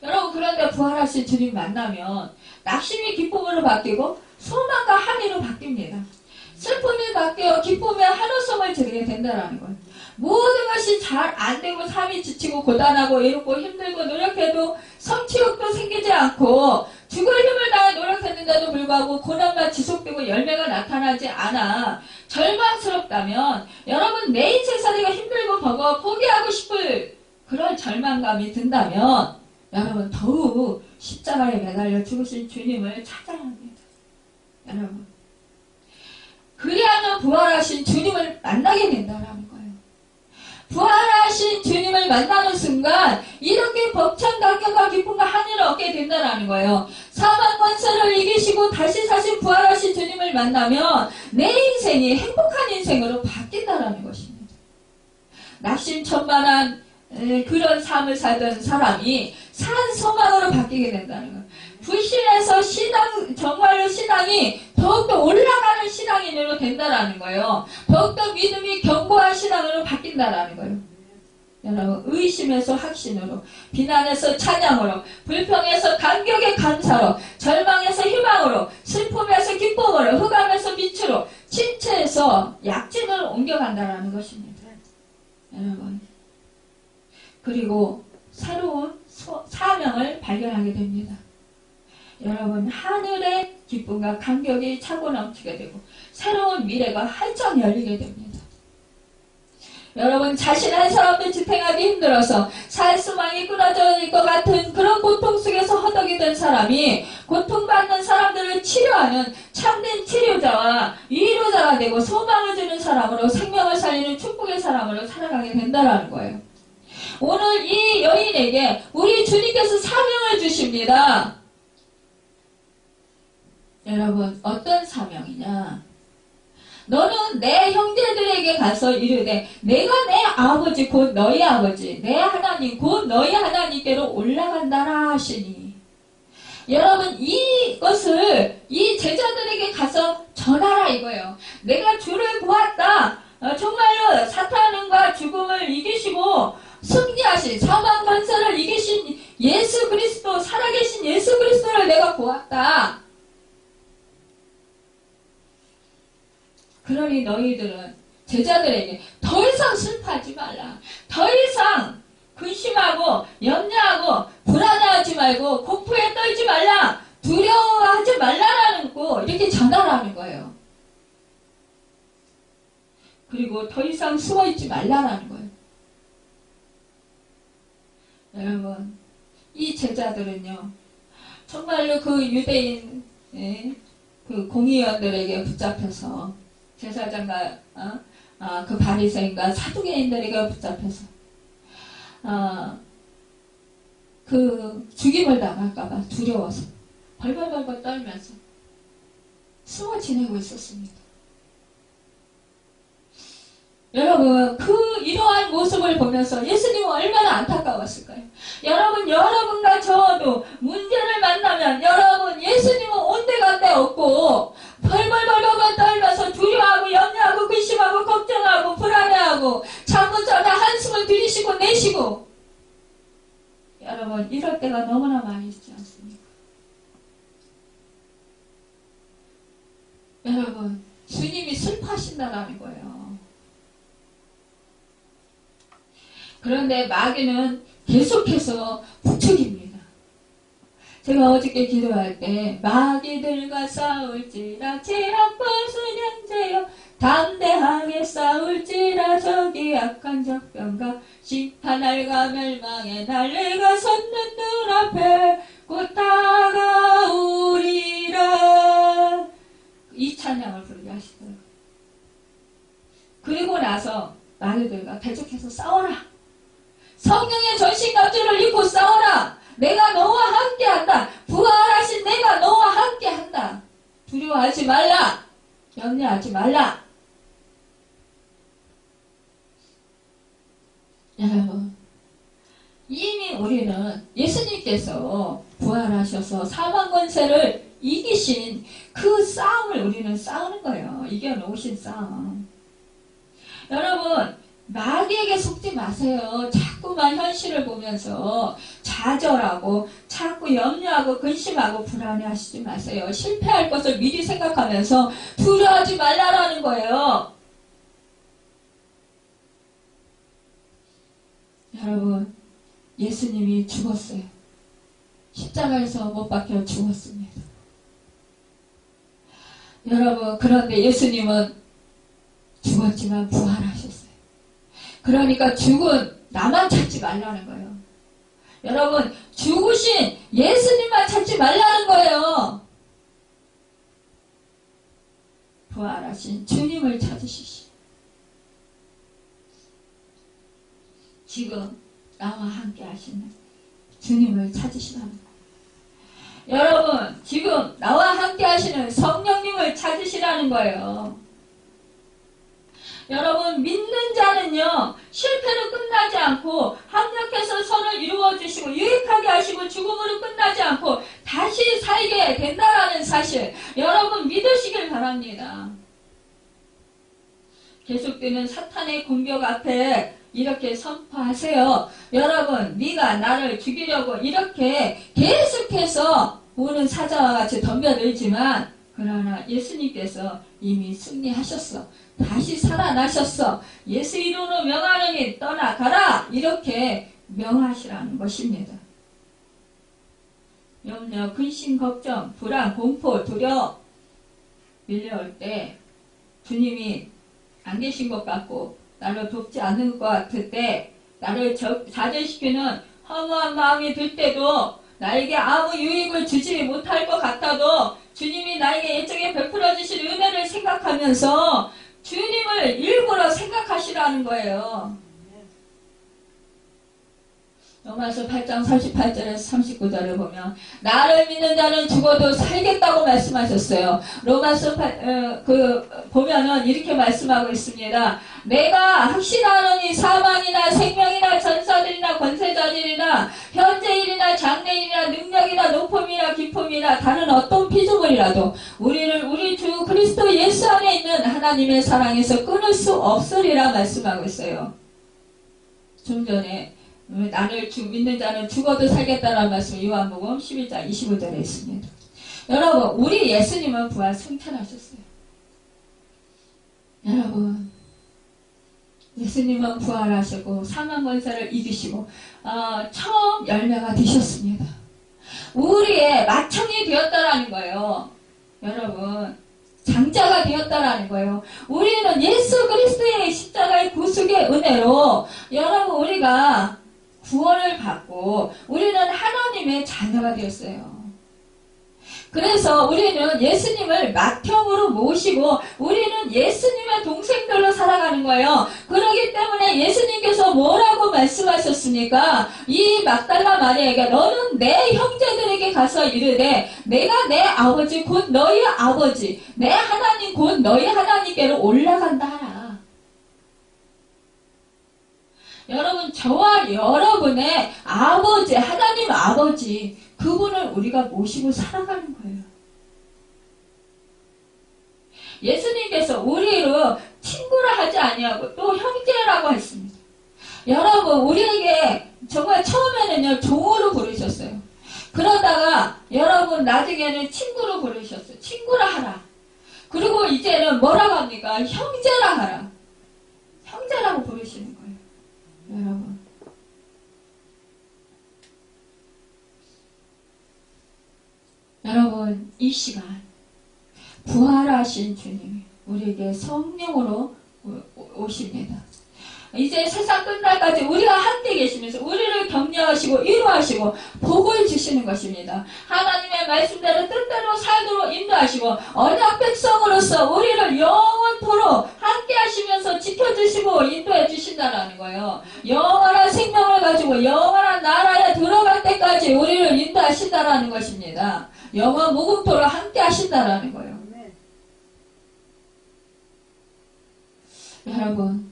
A: 여러분 그런데 부활하신 주님 만나면 낙심이 기쁨으로 바뀌고 소망과 항의로 바뀝니다. 슬픔이 바뀌어 기쁨의 한우성을 드리게 된다는 거예요. 모든 것이 잘 안되고 삶이 지치고 고단하고 외롭고 힘들고 노력해도 성취욕도 생기지 않고 죽을 힘을 다해 노력했는데도 불구하고 고난만 지속되고 열매가 나타나지 않아 절망스럽다면 여러분 내 인생사 내가 힘들고 버거워 포기하고 싶을 그런 절망감이 든다면 여러분 더욱 십자가에 매달려 죽으신 주님을 찾아야 합니다. 여러분 그리하면 부활하신 주님을 만나게 된다는 거예요. 부활하신 주님을 만나는 순간 이렇게 벅찬 감격과 기쁨과 한의를 얻게 된다는 거예요. 사망 권세를 이기시고 다시 사신 부활하신 주님을 만나면 내 인생이 행복한 인생으로 바뀐다는 것입니다. 낙심천만한 그런 삶을 살던 사람이 산 소망으로 바뀌게 된다는 거예요. 불신에서 정말로 신앙이 더욱더 올라가는 신앙인으로 된다라는 거예요. 더욱더 믿음이 견고한 신앙으로 바뀐다라는 거예요. 여러분 의심에서 확신으로, 비난에서 찬양으로, 불평에서 감격의 감사로, 절망에서 희망으로, 슬픔에서 기쁨으로, 흑암에서 빛으로, 침체에서 약진을 옮겨간다라는 것입니다. 여러분 그리고 새로운 사명을 발견하게 됩니다. 여러분 하늘의 기쁨과 감격이 차고 넘치게 되고 새로운 미래가 활짝 열리게 됩니다. 여러분 자신 한 사람도 지탱하기 힘들어서 살 수망이 끊어질 것 같은 그런 고통 속에서 허덕이던 사람이 고통받는 사람들을 치료하는 참된 치료자와 위로자가 되고 소망을 주는 사람으로 생명을 살리는 축복의 사람으로 살아가게 된다는 거예요. 오늘 이 여인에게 우리 주님께서 사명을 주십니다. 여러분 어떤 사명이냐? 너는 내 형제들에게 가서 이르되 내가 내 아버지 곧 너희 아버지 내 하나님 곧 너희 하나님께로 올라간다라 하시니 여러분 이것을 이 제자들에게 가서 전하라 이거예요. 내가 주를 보았다. 정말로 사탄과 죽음을 이기시고 승리하신 사망 권세를 이기신 예수 그리스도 살아계신 예수 그리스도를 내가 보았다. 그러니 너희들은 제자들에게 더 이상 슬퍼하지 말라. 더 이상 근심하고 염려하고 불안해하지 말고 공포에 떨지 말라. 두려워하지 말라라는 거 이렇게 전하라는 거예요. 그리고 더 이상 숨어있지 말라라는 거예요. 여러분 이 제자들은요 정말로 그 유대인 그 공의원들에게 붙잡혀서 제사장과 그 바리새인과 사두개인들에게 붙잡혀서 그 죽임을 당할까봐 두려워서 벌벌벌벌 떨면서 숨어 지내고 있었습니다. 여러분 이러한 모습을 보면서 예수님은 얼마나 안타까웠을까요? 여러분과 저도 문제를 만나면 여러분 예수님은 온데간데 없고 벌벌벌벌 떨면서 두려워하고 염려하고 근심하고 걱정하고 불안해하고 잠못 자며 한숨을 들이쉬고 내쉬고 여러분 이럴 때가 너무나 많이 있지 않습니까? 여러분 주님이 슬퍼하신다는 거예요. 그런데 마귀는 계속해서 부추깁니다. 제가 어저께 기도할 때 마귀들과 싸울지라 제한것은 형제여 담대하게 싸울지라 저기 악한 적병과 심판할과 멸망의 날래가 섰는 눈앞에 곧 다가오리라. 이 찬양을 부르게 하시더라고요. 그리고 나서 마귀들과 대적해서 싸워라. 성령의 전신갑주를 입고 싸워라. 내가 너와 함께한다. 부활하신 내가 너와 함께한다. 두려워하지 말라. 염려하지 말라. 여러분, 이미 우리는 예수님께서 부활하셔서 사망 권세를 이기신 그 싸움을 우리는 싸우는 거예요. 이겨놓으신 싸움. 여러분, 마귀에게 속지 마세요. 자꾸만 현실을 보면서 좌절하고 자꾸 염려하고 근심하고 불안해하시지 마세요. 실패할 것을 미리 생각하면서 두려워하지 말라라는 거예요. 여러분, 예수님이 죽었어요. 십자가에서 못 박혀 죽었습니다. 여러분, 그런데 예수님은 죽었지만 부활하셨어요. 그러니까 죽은 나만 찾지 말라는 거예요. 여러분, 죽으신 예수님만 찾지 말라는 거예요. 부활하신 주님을 찾으시시. 지금 나와 함께 하시는 주님을 찾으시라는 거예요. 여러분, 지금 나와 함께 하시는 성령님을 찾으시라는 거예요. 여러분, 믿는 자는요, 실패로 끝나지 않고 합력해서 선을 이루어주시고 유익하게 하시고 죽음으로 끝나지 않고 다시 살게 된다라는 사실, 여러분 믿으시길 바랍니다. 계속되는 사탄의 공격 앞에 이렇게 선포하세요. 여러분, 네가 나를 죽이려고 이렇게 계속해서 오는 사자와 같이 덤벼들지만, 그러나 예수님께서 이미 승리하셨어. 다시 살아나셨어. 예수 이름으로 명하노니 떠나가라. 이렇게 명하시라는 것입니다. 염려, 근심, 걱정, 불안, 공포, 두려워 밀려올 때 주님이 안 계신 것 같고 나를 돕지 않는 것 같을 때, 나를 좌절시키는 허무한 마음이 들 때도, 나에게 아무 유익을 주지 못할 것 같아도 주님이 나에게 예정에 베풀어 주실 은혜를 생각하면서 주님을 일부러 생각하시라는 거예요. 로마서 8장 38절에서 39절에 보면 나를 믿는 자는 죽어도 살겠다고 말씀하셨어요. 로마서 보면은 이렇게 말씀하고 있습니다. 내가 확신하노니 사망이나 생명이나 전사들이나 권세자들이나 현재일이나 장래일이나 능력이나 높음이나 깊음이나 다른 어떤 피조물이라도 우리를 우리 주 그리스도 예수 안에 있는 하나님의 사랑에서 끊을 수 없으리라 말씀하고 있어요. 좀 전에 나를 믿는 자는 죽어도 살겠다는 말씀 요한복음 11장 25절에 있습니다. 여러분, 우리 예수님은 부활 승천하셨어요. 여러분, 예수님은 부활하시고 사망 권세를 이기시고 처음 열매가 되셨습니다. 우리의 마청이 되었다라는 거예요. 여러분, 장자가 되었다라는 거예요. 우리는 예수 그리스도의 십자가의 구속의 은혜로 여러분 우리가 구원을 받고 우리는 하나님의 자녀가 되었어요. 그래서 우리는 예수님을 맏형으로 모시고 우리는 예수님의 동생들로 살아가는 거예요. 그렇기 때문에 예수님께서 뭐라고 말씀하셨습니까? 이 막달라 마리아에게 너는 내 형제들에게 가서 이르되 내가 내 아버지 곧 너희 아버지 내 하나님 곧 너희 하나님께로 올라간다 하라. 여러분, 저와 여러분의 아버지, 하나님 아버지, 그분을 우리가 모시고 살아가는 거예요. 예수님께서 우리로 친구라 하지 아니하고 또 형제라고 했습니다. 여러분, 우리에게 정말 처음에는요 종으로 부르셨어요. 그러다가 여러분 나중에는 친구로 부르셨어요. 친구라 하라. 그리고 이제는 뭐라고 합니까? 형제라 하라. 형제라고 부르시는 거예요. 여러분, 이 시간 부활하신 주님이 우리에게 성령으로 오십니다. 이제 세상 끝날까지 우리가 함께 계시면서 우리를 격려하시고 위로하시고 복을 주시는 것입니다. 하나님의 말씀대로 뜻대로 살도록 인도하시고 언약 백성으로서 우리를 영원토록 함께 하시면서 지켜주시고 인도해 주신다는 거예요. 영원한 생명을 가지고 영원한 나라에 들어갈 때까지 우리를 인도하신다는 것입니다. 영원 무궁토록 함께 하신다는 거예요. 여러분,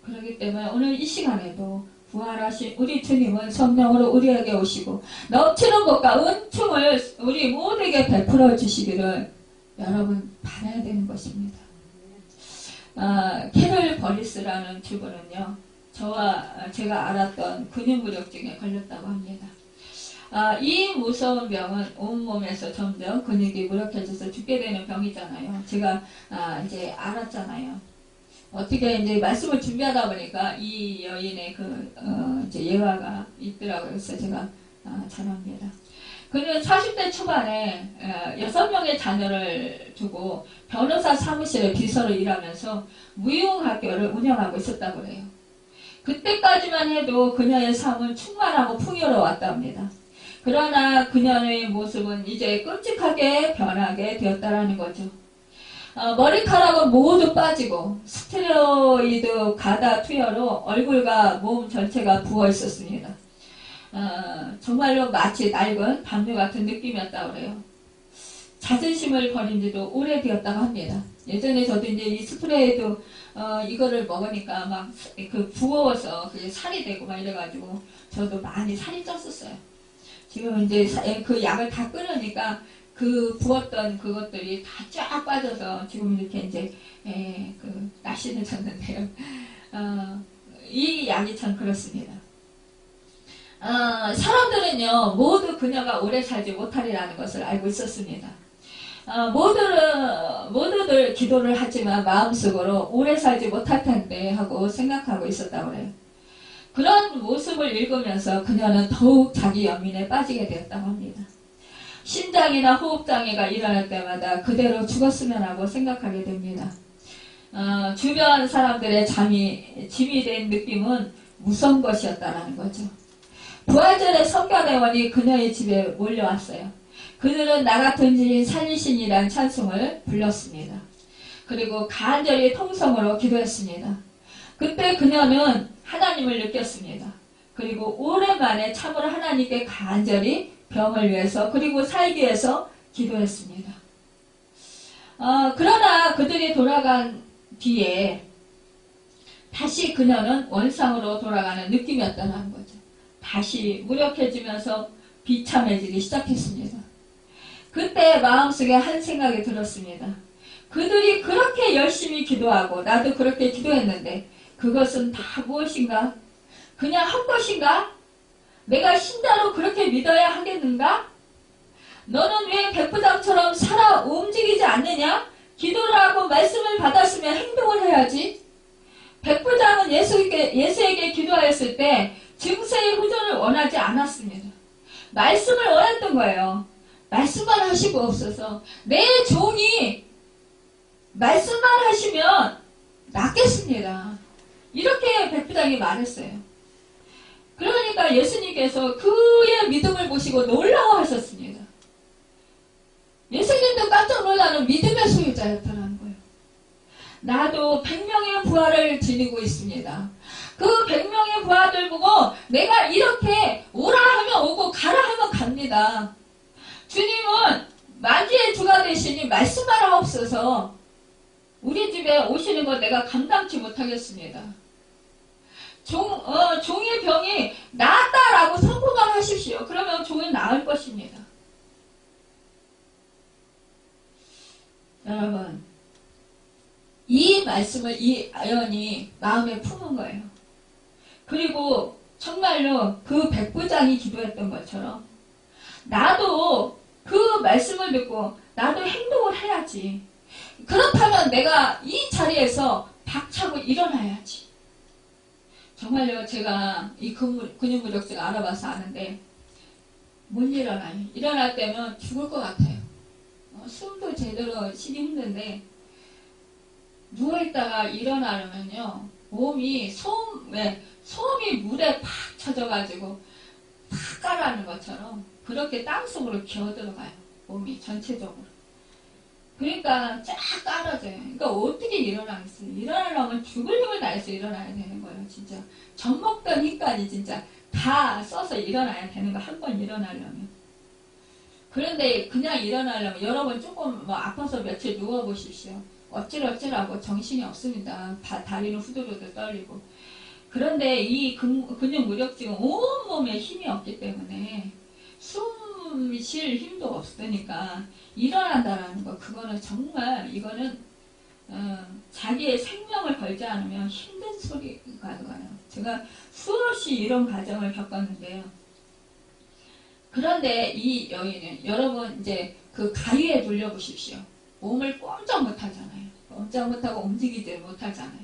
A: 그렇기 때문에 오늘 이 시간에도 부활하신 우리 주님은 성령으로 우리에게 오시고 넘치는 복과 은총을 우리 모두에게 베풀어 주시기를 여러분 바라야 되는 것입니다. 캐럴 버리스라는 주부는요, 저와 제가 알았던 근육무력증에 걸렸다고 합니다. 이 무서운 병은 온몸에서 점점 근육이 무력해져서 죽게 되는 병이잖아요. 제가 이제 알았잖아요. 어떻게 이제 말씀을 준비하다 보니까 이 여인의 이제 예화가 있더라고요. 그래서 제가 전합니다. 그는 40대 초반에 6명의 자녀를 두고 변호사 사무실에 비서로 일하면서 무용학교를 운영하고 있었다고 그래요. 그때까지만 해도 그녀의 삶은 충만하고 풍요로웠다 합니다. 그러나 그녀의 모습은 이제 끔찍하게 변하게 되었다라는 거죠. 머리카락은 모두 빠지고 스테로이드 가다 투여로 얼굴과 몸 전체가 부어 있었습니다. 정말로 마치 낡은 담요 같은 느낌이었다고 그래요. 자존심을 버린 지도 오래되었다고 합니다. 예전에 저도 이제 이 스프레이도 이거를 먹으니까 막 부어서 그게 살이 되고 막 이래가지고 저도 많이 살이 쪘었어요. 지금 이제 그 약을 다 끊으니까 그 부었던 그것들이 다 쫙 빠져서 지금 이렇게 이제 날씬해 졌는데요. 이 약이 참 그렇습니다. 사람들은요 모두 그녀가 오래 살지 못하리라는 것을 알고 있었습니다. 모두들 기도를 하지만 마음속으로 오래 살지 못할 텐데 하고 생각하고 있었다고 해요. 그런 모습을 읽으면서 그녀는 더욱 자기 연민에 빠지게 되었다고 합니다. 심장이나 호흡장애가 일어날 때마다 그대로 죽었으면 하고 생각하게 됩니다. 주변 사람들의 짐이 된 느낌은 무서운 것이었다라는 거죠. 부활절에 성가대원이 그녀의 집에 몰려왔어요. 그들은 나 같은 죄인 살리신이란 찬송을 불렀습니다. 그리고 간절히 통성으로 기도했습니다. 그때 그녀는 하나님을 느꼈습니다. 그리고 오랜만에 참으로 하나님께 간절히 병을 위해서 그리고 살기 위해서 기도했습니다. 그러나 그들이 돌아간 뒤에 다시 그녀는 원상으로 돌아가는 느낌이었다는 거죠. 다시 무력해지면서 비참해지기 시작했습니다. 그때 마음속에 한 생각이 들었습니다. 그들이 그렇게 열심히 기도하고 나도 그렇게 기도했는데 그것은 다 무엇인가? 그냥 한 것인가? 내가 신자로 그렇게 믿어야 하겠는가? 너는 왜 백부장처럼 살아 움직이지 않느냐? 기도를 하고 말씀을 받았으면 행동을 해야지. 백부장은 예수에게 기도하였을 때 증세의 후전을 원하지 않았습니다. 말씀을 원했던 거예요. 말씀만 하시고 없어서 내 종이 말씀만 하시면 낫겠습니다. 이렇게 백부장이 말했어요. 그러니까 예수님께서 그의 믿음을 보시고 놀라워하셨습니다. 예수님도 깜짝 놀라는 믿음의 소유자였다는 거예요. 나도 100명의 부하를 지니고 있습니다. 그 100명의 부하들 보고 내가 이렇게 오라 하면 오고 가라 하면 갑니다. 주님은 만주의 주가 되시니 말씀만 하옵소서. 우리 집에 오시는 거 내가 감당치 못하겠습니다. 종의 병이 나았다라고 선포만 하십시오. 그러면 종은 나을 것입니다. 여러분, 이 말씀을 이 아연이 마음에 품은 거예요. 그리고 정말로 그 백부장이 기도했던 것처럼 나도 그 말씀을 듣고 나도 행동을 해야지. 그렇다면 내가 이 자리에서 박차고 일어나야지. 정말요, 제가 이 근육무력증 알아봐서 아는데 못 일어나요. 일어날 때면 죽을 것 같아요. 숨도 제대로 쉬기 힘든데 누워있다가 일어나려면요 몸이 솜이 물에 팍 쳐져가지고 탁 가라앉는 것처럼 그렇게 땅속으로 기어들어가요. 몸이 전체적으로. 그러니까 쫙 깔아져요. 그러니까 어떻게 일어나겠어요? 일어나려면 죽을 힘을 다해서 일어나야 되는 거예요. 진짜 젖 먹던 힘까지 진짜 다 써서 일어나야 되는 거, 한 번 일어나려면. 그런데 그냥 일어나려면 여러분 조금 뭐 아파서 며칠 누워보십시오. 어찌어찌라고 정신이 없습니다. 다리는 후들후들 떨리고. 그런데 이 근육 무력증은 온몸에 힘이 없기 때문에 숨 쉴 힘도 없으니까 일어난다라는 거, 그거는 정말 이거는 자기의 생명을 걸지 않으면 힘든 소리가 들어요. 제가 수없이 이런 과정을 겪었는데요. 그런데 이 여인은 여러분 이제 그 가위에 돌려보십시오. 몸을 꼼짝 못하잖아요. 꼼짝 못하고 움직이지 못하잖아요.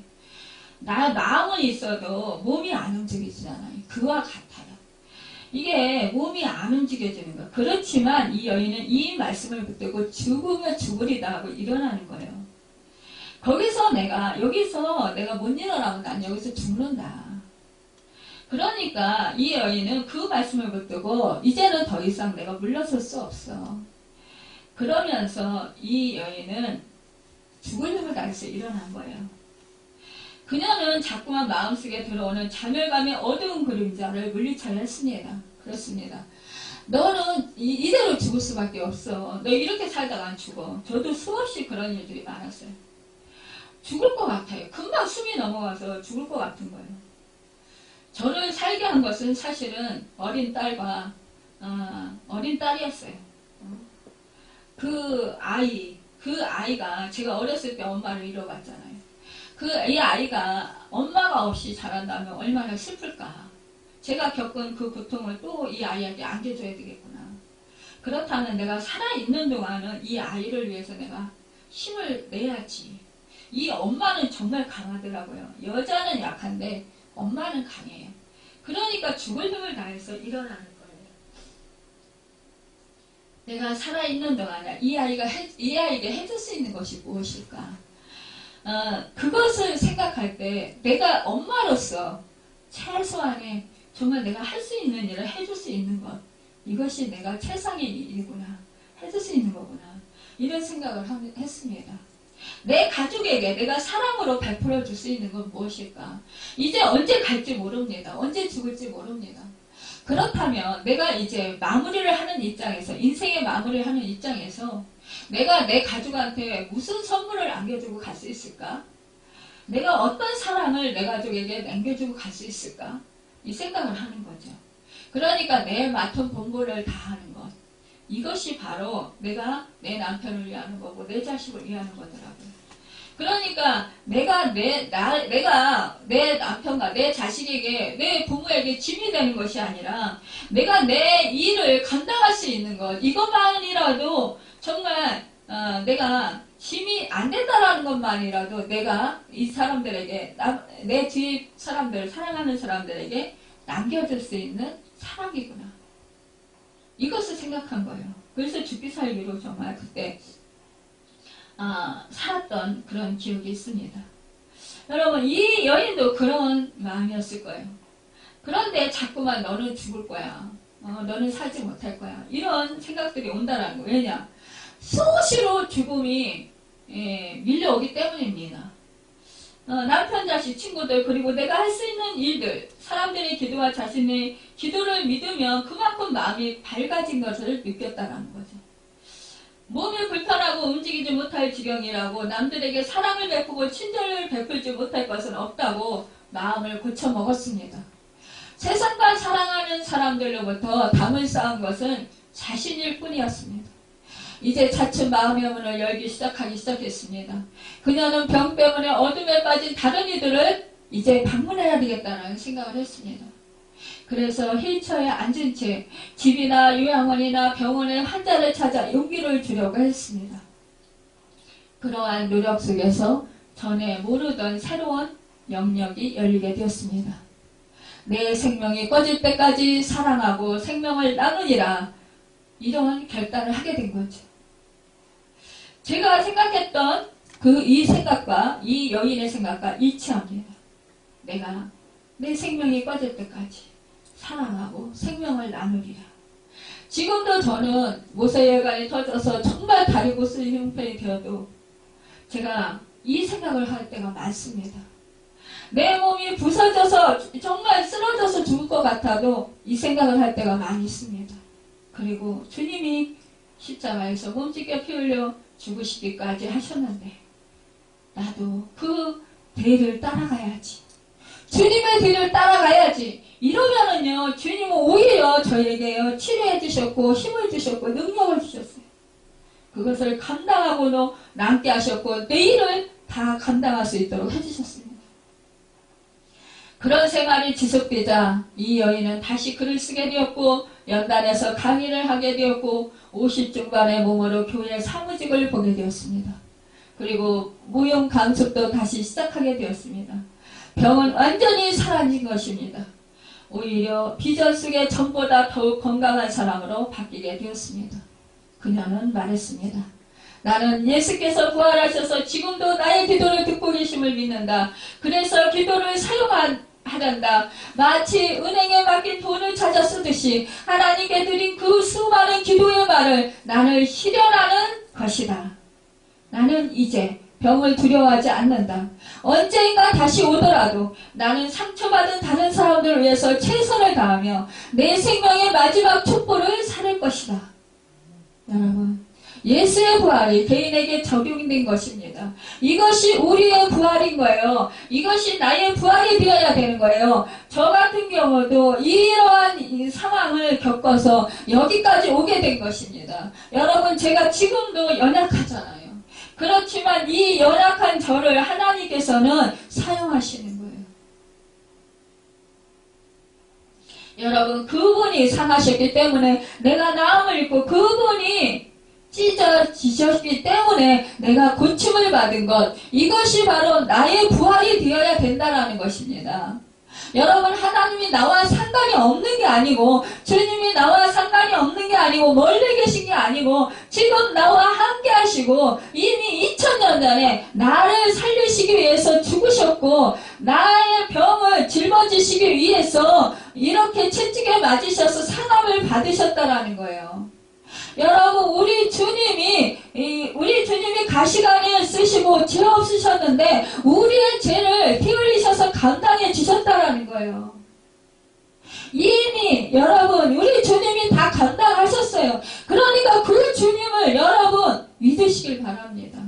A: 나 마음은 있어도 몸이 안 움직이잖아요. 그와 같아요. 이게 몸이 안 움직여지는 거. 그렇지만 이 여인은 이 말씀을 붙들고 죽으면 죽으리다 하고 일어나는 거예요. 여기서 내가 못 일어나면 난 여기서 죽는다. 그러니까 이 여인은 그 말씀을 붙들고 이제는 더 이상 내가 물러설 수 없어. 그러면서 이 여인은 죽을 힘을 다해서 일어난 거예요. 그녀는 자꾸만 마음속에 들어오는 자멸감의 어두운 그림자를 물리쳐야 했습니다. 그렇습니다. 너는 이대로 죽을 수밖에 없어. 너 이렇게 살다가 안 죽어. 저도 수없이 그런 일들이 많았어요. 죽을 것 같아요. 금방 숨이 넘어가서 죽을 것 같은 거예요. 저를 살게 한 것은 사실은 어린 딸이었어요. 그 아이가 제가 어렸을 때 엄마를 잃어봤잖아요. 이 아이가 엄마가 없이 자란다면 얼마나 슬플까. 제가 겪은 그 고통을 또 이 아이에게 안겨줘야 되겠구나. 그렇다면 내가 살아있는 동안은 이 아이를 위해서 내가 힘을 내야지. 이 엄마는 정말 강하더라고요. 여자는 약한데 엄마는 강해요. 그러니까 죽을 힘을 다해서 일어나는 거예요. 내가 살아있는 동안에 이 아이에게 해줄 수 있는 것이 무엇일까? 그것을 생각할 때 내가 엄마로서 최소한의 정말 내가 할 수 있는 일을 해줄 수 있는 것, 이것이 내가 최상의 일이구나, 해줄 수 있는 거구나, 이런 생각을 했습니다. 내 가족에게 내가 사랑으로 베풀어 줄 수 있는 건 무엇일까? 이제 언제 갈지 모릅니다. 언제 죽을지 모릅니다. 그렇다면 내가 이제 마무리를 하는 입장에서, 인생의 마무리를 하는 입장에서 내가 내 가족한테 무슨 선물을 안겨주고 갈 수 있을까? 내가 어떤 사랑을 내 가족에게 남겨주고 갈 수 있을까? 이 생각을 하는 거죠. 그러니까 내 맡은 본분을 다하는 것. 이것이 바로 내가 내 남편을 위하는 거고 내 자식을 위하는 거더라고요. 그러니까 내가 내 남편과 내 자식에게, 내 부모에게 짐이 되는 것이 아니라 내가 내 일을 감당할 수 있는 것, 이것만이라도 정말 내가 힘이 안 된다라는 것만이라도 내가 이 사람들에게, 내 주위 사람들, 사랑하는 사람들에게 남겨줄 수 있는 사랑이구나. 이것을 생각한 거예요. 그래서 죽기 살기로 정말 그때 살았던 그런 기억이 있습니다. 여러분, 이 여인도 그런 마음이었을 거예요. 그런데 자꾸만 너는 죽을 거야. 너는 살지 못할 거야. 이런 생각들이 온다는 거예요. 왜냐? 수시로 죽음이 밀려오기 때문입니다. 남편, 자식, 친구들, 그리고 내가 할 수 있는 일들, 사람들의 기도와 자신의 기도를 믿으면 그만큼 마음이 밝아진 것을 느꼈다는 거죠. 몸이 불편하고 움직이지 못할 지경이라고 남들에게 사랑을 베푸고 친절을 베풀지 못할 것은 없다고 마음을 고쳐먹었습니다. 세상과 사랑하는 사람들로부터 담을 쌓은 것은 자신일 뿐이었습니다. 이제 차츰 마음의 문을 열기 시작했습니다. 그녀는 병 때문에 어둠에 빠진 다른 이들을 이제 방문해야 되겠다는 생각을 했습니다. 그래서 휠체어에 앉은 채 집이나 요양원이나 병원의 환자를 찾아 용기를 주려고 했습니다. 그러한 노력 속에서 전에 모르던 새로운 영역이 열리게 되었습니다. 내 생명이 꺼질 때까지 사랑하고 생명을 나누니라, 이런 결단을 하게 된 거죠. 제가 생각했던 이 생각과 이 여인의 생각과 일치합니다. 내가 내 생명이 꺼질 때까지 사랑하고 생명을 나누리라. 지금도 저는 모세혈관이 터져서 정말 다리고 쓰인 형편이 되어도 제가 이 생각을 할 때가 많습니다. 내 몸이 부서져서 정말 쓰러져서 죽을 것 같아도 이 생각을 할 때가 많이 있습니다. 그리고 주님이 십자가에서 몸찢게 피 흘려 죽으시기까지 하셨는데 나도 그 대를 따라가야지. 주님의 뒤를 따라가야지. 이러면은요, 주님은 오히려 저에게요, 치료해 주셨고, 힘을 주셨고, 능력을 주셨어요. 그것을 감당하고도 남게 하셨고, 내일을 다 감당할 수 있도록 해주셨습니다. 그런 생활이 지속되자 이 여인은 다시 글을 쓰게 되었고, 연단에서 강의를 하게 되었고, 50 중반의 몸으로 교회 사무직을 보게 되었습니다. 그리고 무용 강습도 다시 시작하게 되었습니다. 병은 완전히 사라진 것입니다. 오히려 비전 속의 전보다 더욱 건강한 사람으로 바뀌게 되었습니다. 그녀는 말했습니다. 나는 예수께서 부활하셔서 지금도 나의 기도를 듣고 계심을 믿는다. 그래서 기도를 사용하단다. 마치 은행에 맡긴 돈을 찾아 쓰듯이 하나님께 드린 그 수많은 기도의 말을 나를 실현하는 것이다. 나는 이제 병을 두려워하지 않는다. 언젠가 다시 오더라도 나는 상처받은 다른 사람들을 위해서 최선을 다하며 내 생명의 마지막 촛불을 살릴 것이다. 여러분, 예수의 부활이 개인에게 적용된 것입니다. 이것이 우리의 부활인 거예요. 이것이 나의 부활이 되어야 되는 거예요. 저 같은 경우도 이러한 이 상황을 겪어서 여기까지 오게 된 것입니다. 여러분, 제가 지금도 연약하잖아요. 그렇지만 이 연약한 저를 하나님께서는 사용하시는 거예요. 여러분, 그분이 상하셨기 때문에 내가 나음을 입고 그분이 찢어지셨기 때문에 내가 고침을 받은 것, 이것이 바로 나의 부활이 되어야 된다는 것입니다. 여러분, 하나님이 나와 상관이 없는 게 아니고 주님이 나와 상관이 없는 게 아니고 멀리 계신 게 아니고 지금 나와 함께 하시고 이미 2000년 전에 나를 살리시기 위해서 죽으셨고 나의 병을 жил어주시기 위해서 이렇게 채찍에 맞으셔서 상함을 받으셨다라는 거예요. 여러분, 우리 주님이 가시관을 쓰시고 죄 없으셨는데 우리의 죄를 피 흘리셔서 감당해 주셨다라는 거예요. 이미 여러분, 우리 주님이 다 감당하셨어요. 그러니까 그 주님을 여러분 믿으시길 바랍니다.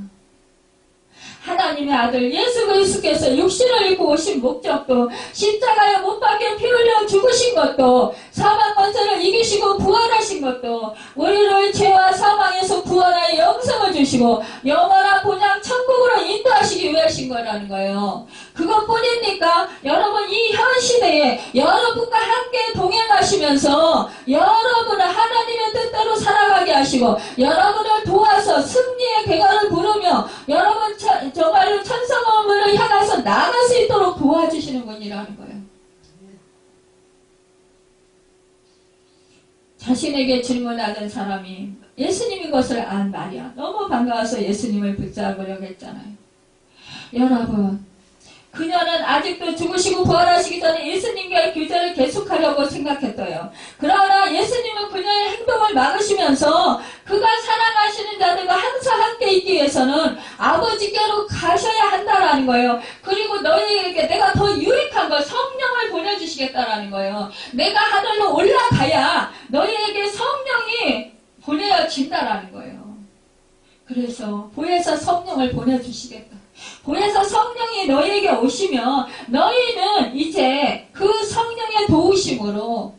A: 하나님의 아들 예수 그리스도께서 육신을 입고 오신 목적도, 십자가에 못 박혀 피 흘려 죽으신 것도, 사망 권세를 이기시고 부활하신 것도, 우리를 죄와 사망에서 구원하여 영생을 주시고 영원한 본향 천국으로 인도하시기 위하신 거라는 거예요. 그것뿐입니까? 여러분, 이 현 시대에 여러분과 함께 동행하시면서 여러분을 하나님의 뜻대로 살아가게 하시고 여러분을 도와서 승리의 대가를 부르며 여러분 정말로 천성원을 향해서 나아갈 수 있도록 도와주시는 분이라는 거예요. 자신에게 질문하던 사람이 예수님인 것을 안 말이야. 너무 반가워서 예수님을 붙잡으려고 했잖아요. 여러분, 그녀는 아직도 죽으시고 부활하시기 전에 예수님과의 교제를 계속하려고 생각했어요. 그러나 예수님은 그녀의 행동을 막으시면서 그가 사랑하시는 자들과 항상 함께 있기 위해서는 아버지께로 가셔야 한다라는 거예요. 그리고 너희에게 내가 더 유익한 걸 성령을 보내주시겠다라는 거예요. 내가 하늘로 올라가야 너희에게 성령이 보내어진다라는 거예요. 그래서 보혜사 성령을 보내주시겠다. 보혜사 성령이 너희에게 오시면 너희는 이제 그 성령의 도우심으로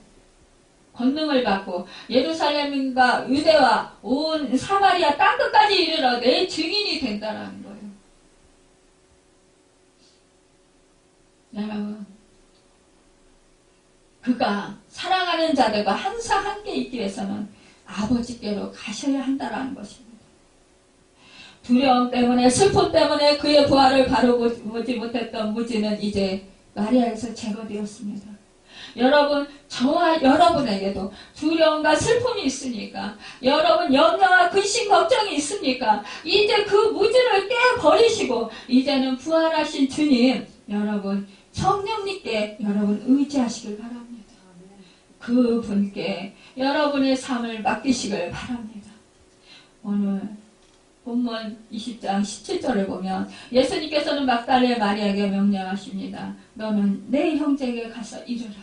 A: 권능을 받고 예루살렘과 유대와 온 사마리아 땅끝까지 이르러 내 증인이 된다라는 거예요. 여러분, 그가 사랑하는 자들과 항상 함께 있기 위해서는 아버지께로 가셔야 한다라는 것입니다. 두려움 때문에, 슬픔 때문에 그의 부활을 바로 보지 못했던 무지는 이제 마리아에서 제거되었습니다. 여러분, 저와 여러분에게도 두려움과 슬픔이 있으니까, 여러분 염려와 근심 걱정이 있습니까? 이제 그 무지를 깨버리시고 이제는 부활하신 주님, 여러분 성령님께 여러분 의지하시길 바랍니다. 그분께 여러분의 삶을 맡기시길 바랍니다. 오늘 본문 20장 17절을 보면 예수님께서는 막달레 마리아에게 명령하십니다. 너는 내 형제에게 가서 이르라.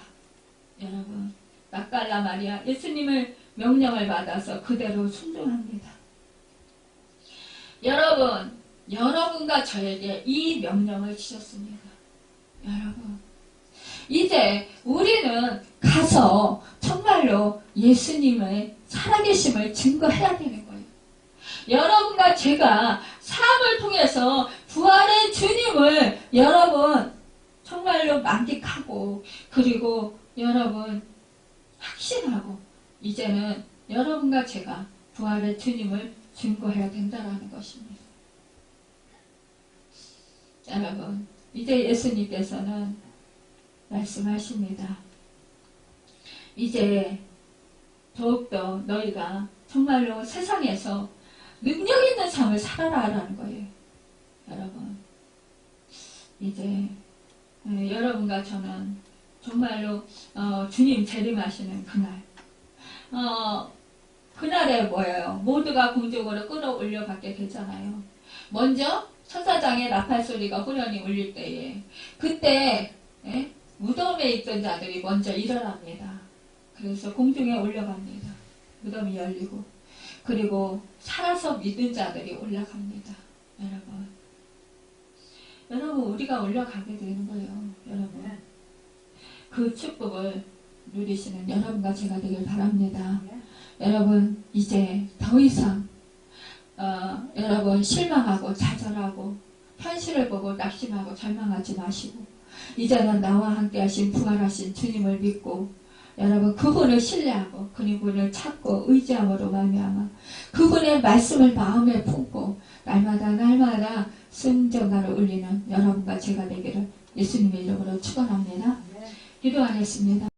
A: 여러분, 막달라 마리아 예수님을 명령을 받아서 그대로 순종합니다. 여러분, 여러분과 저에게 이 명령을 주셨습니다. 여러분, 이제 우리는 가서 정말로 예수님의 살아계심을 증거해야 되는 거예요. 여러분과 제가 삶을 통해서 부활의 주님을 여러분 정말로 만끽하고 그리고 여러분 확신하고 이제는 여러분과 제가 부활의 주님을 증거해야 된다는 것입니다. 여러분, 이제 예수님께서는 말씀하십니다. 이제 더욱더 너희가 정말로 세상에서 능력 있는 삶을 살아라라는 거예요. 여러분, 이제 여러분과 저는 정말로 주님 재림하시는 그날, 그날에 뭐예요? 모두가 공중으로 끌어올려 받게 되잖아요. 먼저 천사장의 나팔 소리가 후련히 울릴 때에 그때 무덤에 있던 자들이 먼저 일어납니다. 그래서 공중에 올려갑니다. 무덤이 열리고 그리고 살아서 믿는 자들이 올라갑니다. 여러분 우리가 올라가게 되는 거예요. 여러분 그 축복을 누리시는 여러분과 제가 되길 바랍니다. 여러분 이제 더 이상 여러분 실망하고 좌절하고 현실을 보고 낙심하고 절망하지 마시고 이제는 나와 함께 하신 부활하신 주님을 믿고 여러분 그분을 신뢰하고 그분을 찾고 의지함으로 말미암아 그분의 말씀을 마음에 품고 날마다 승전가를 울리는 여러분과 제가 되기를 예수님의 이름으로 축원합니다. 기도하겠습니다.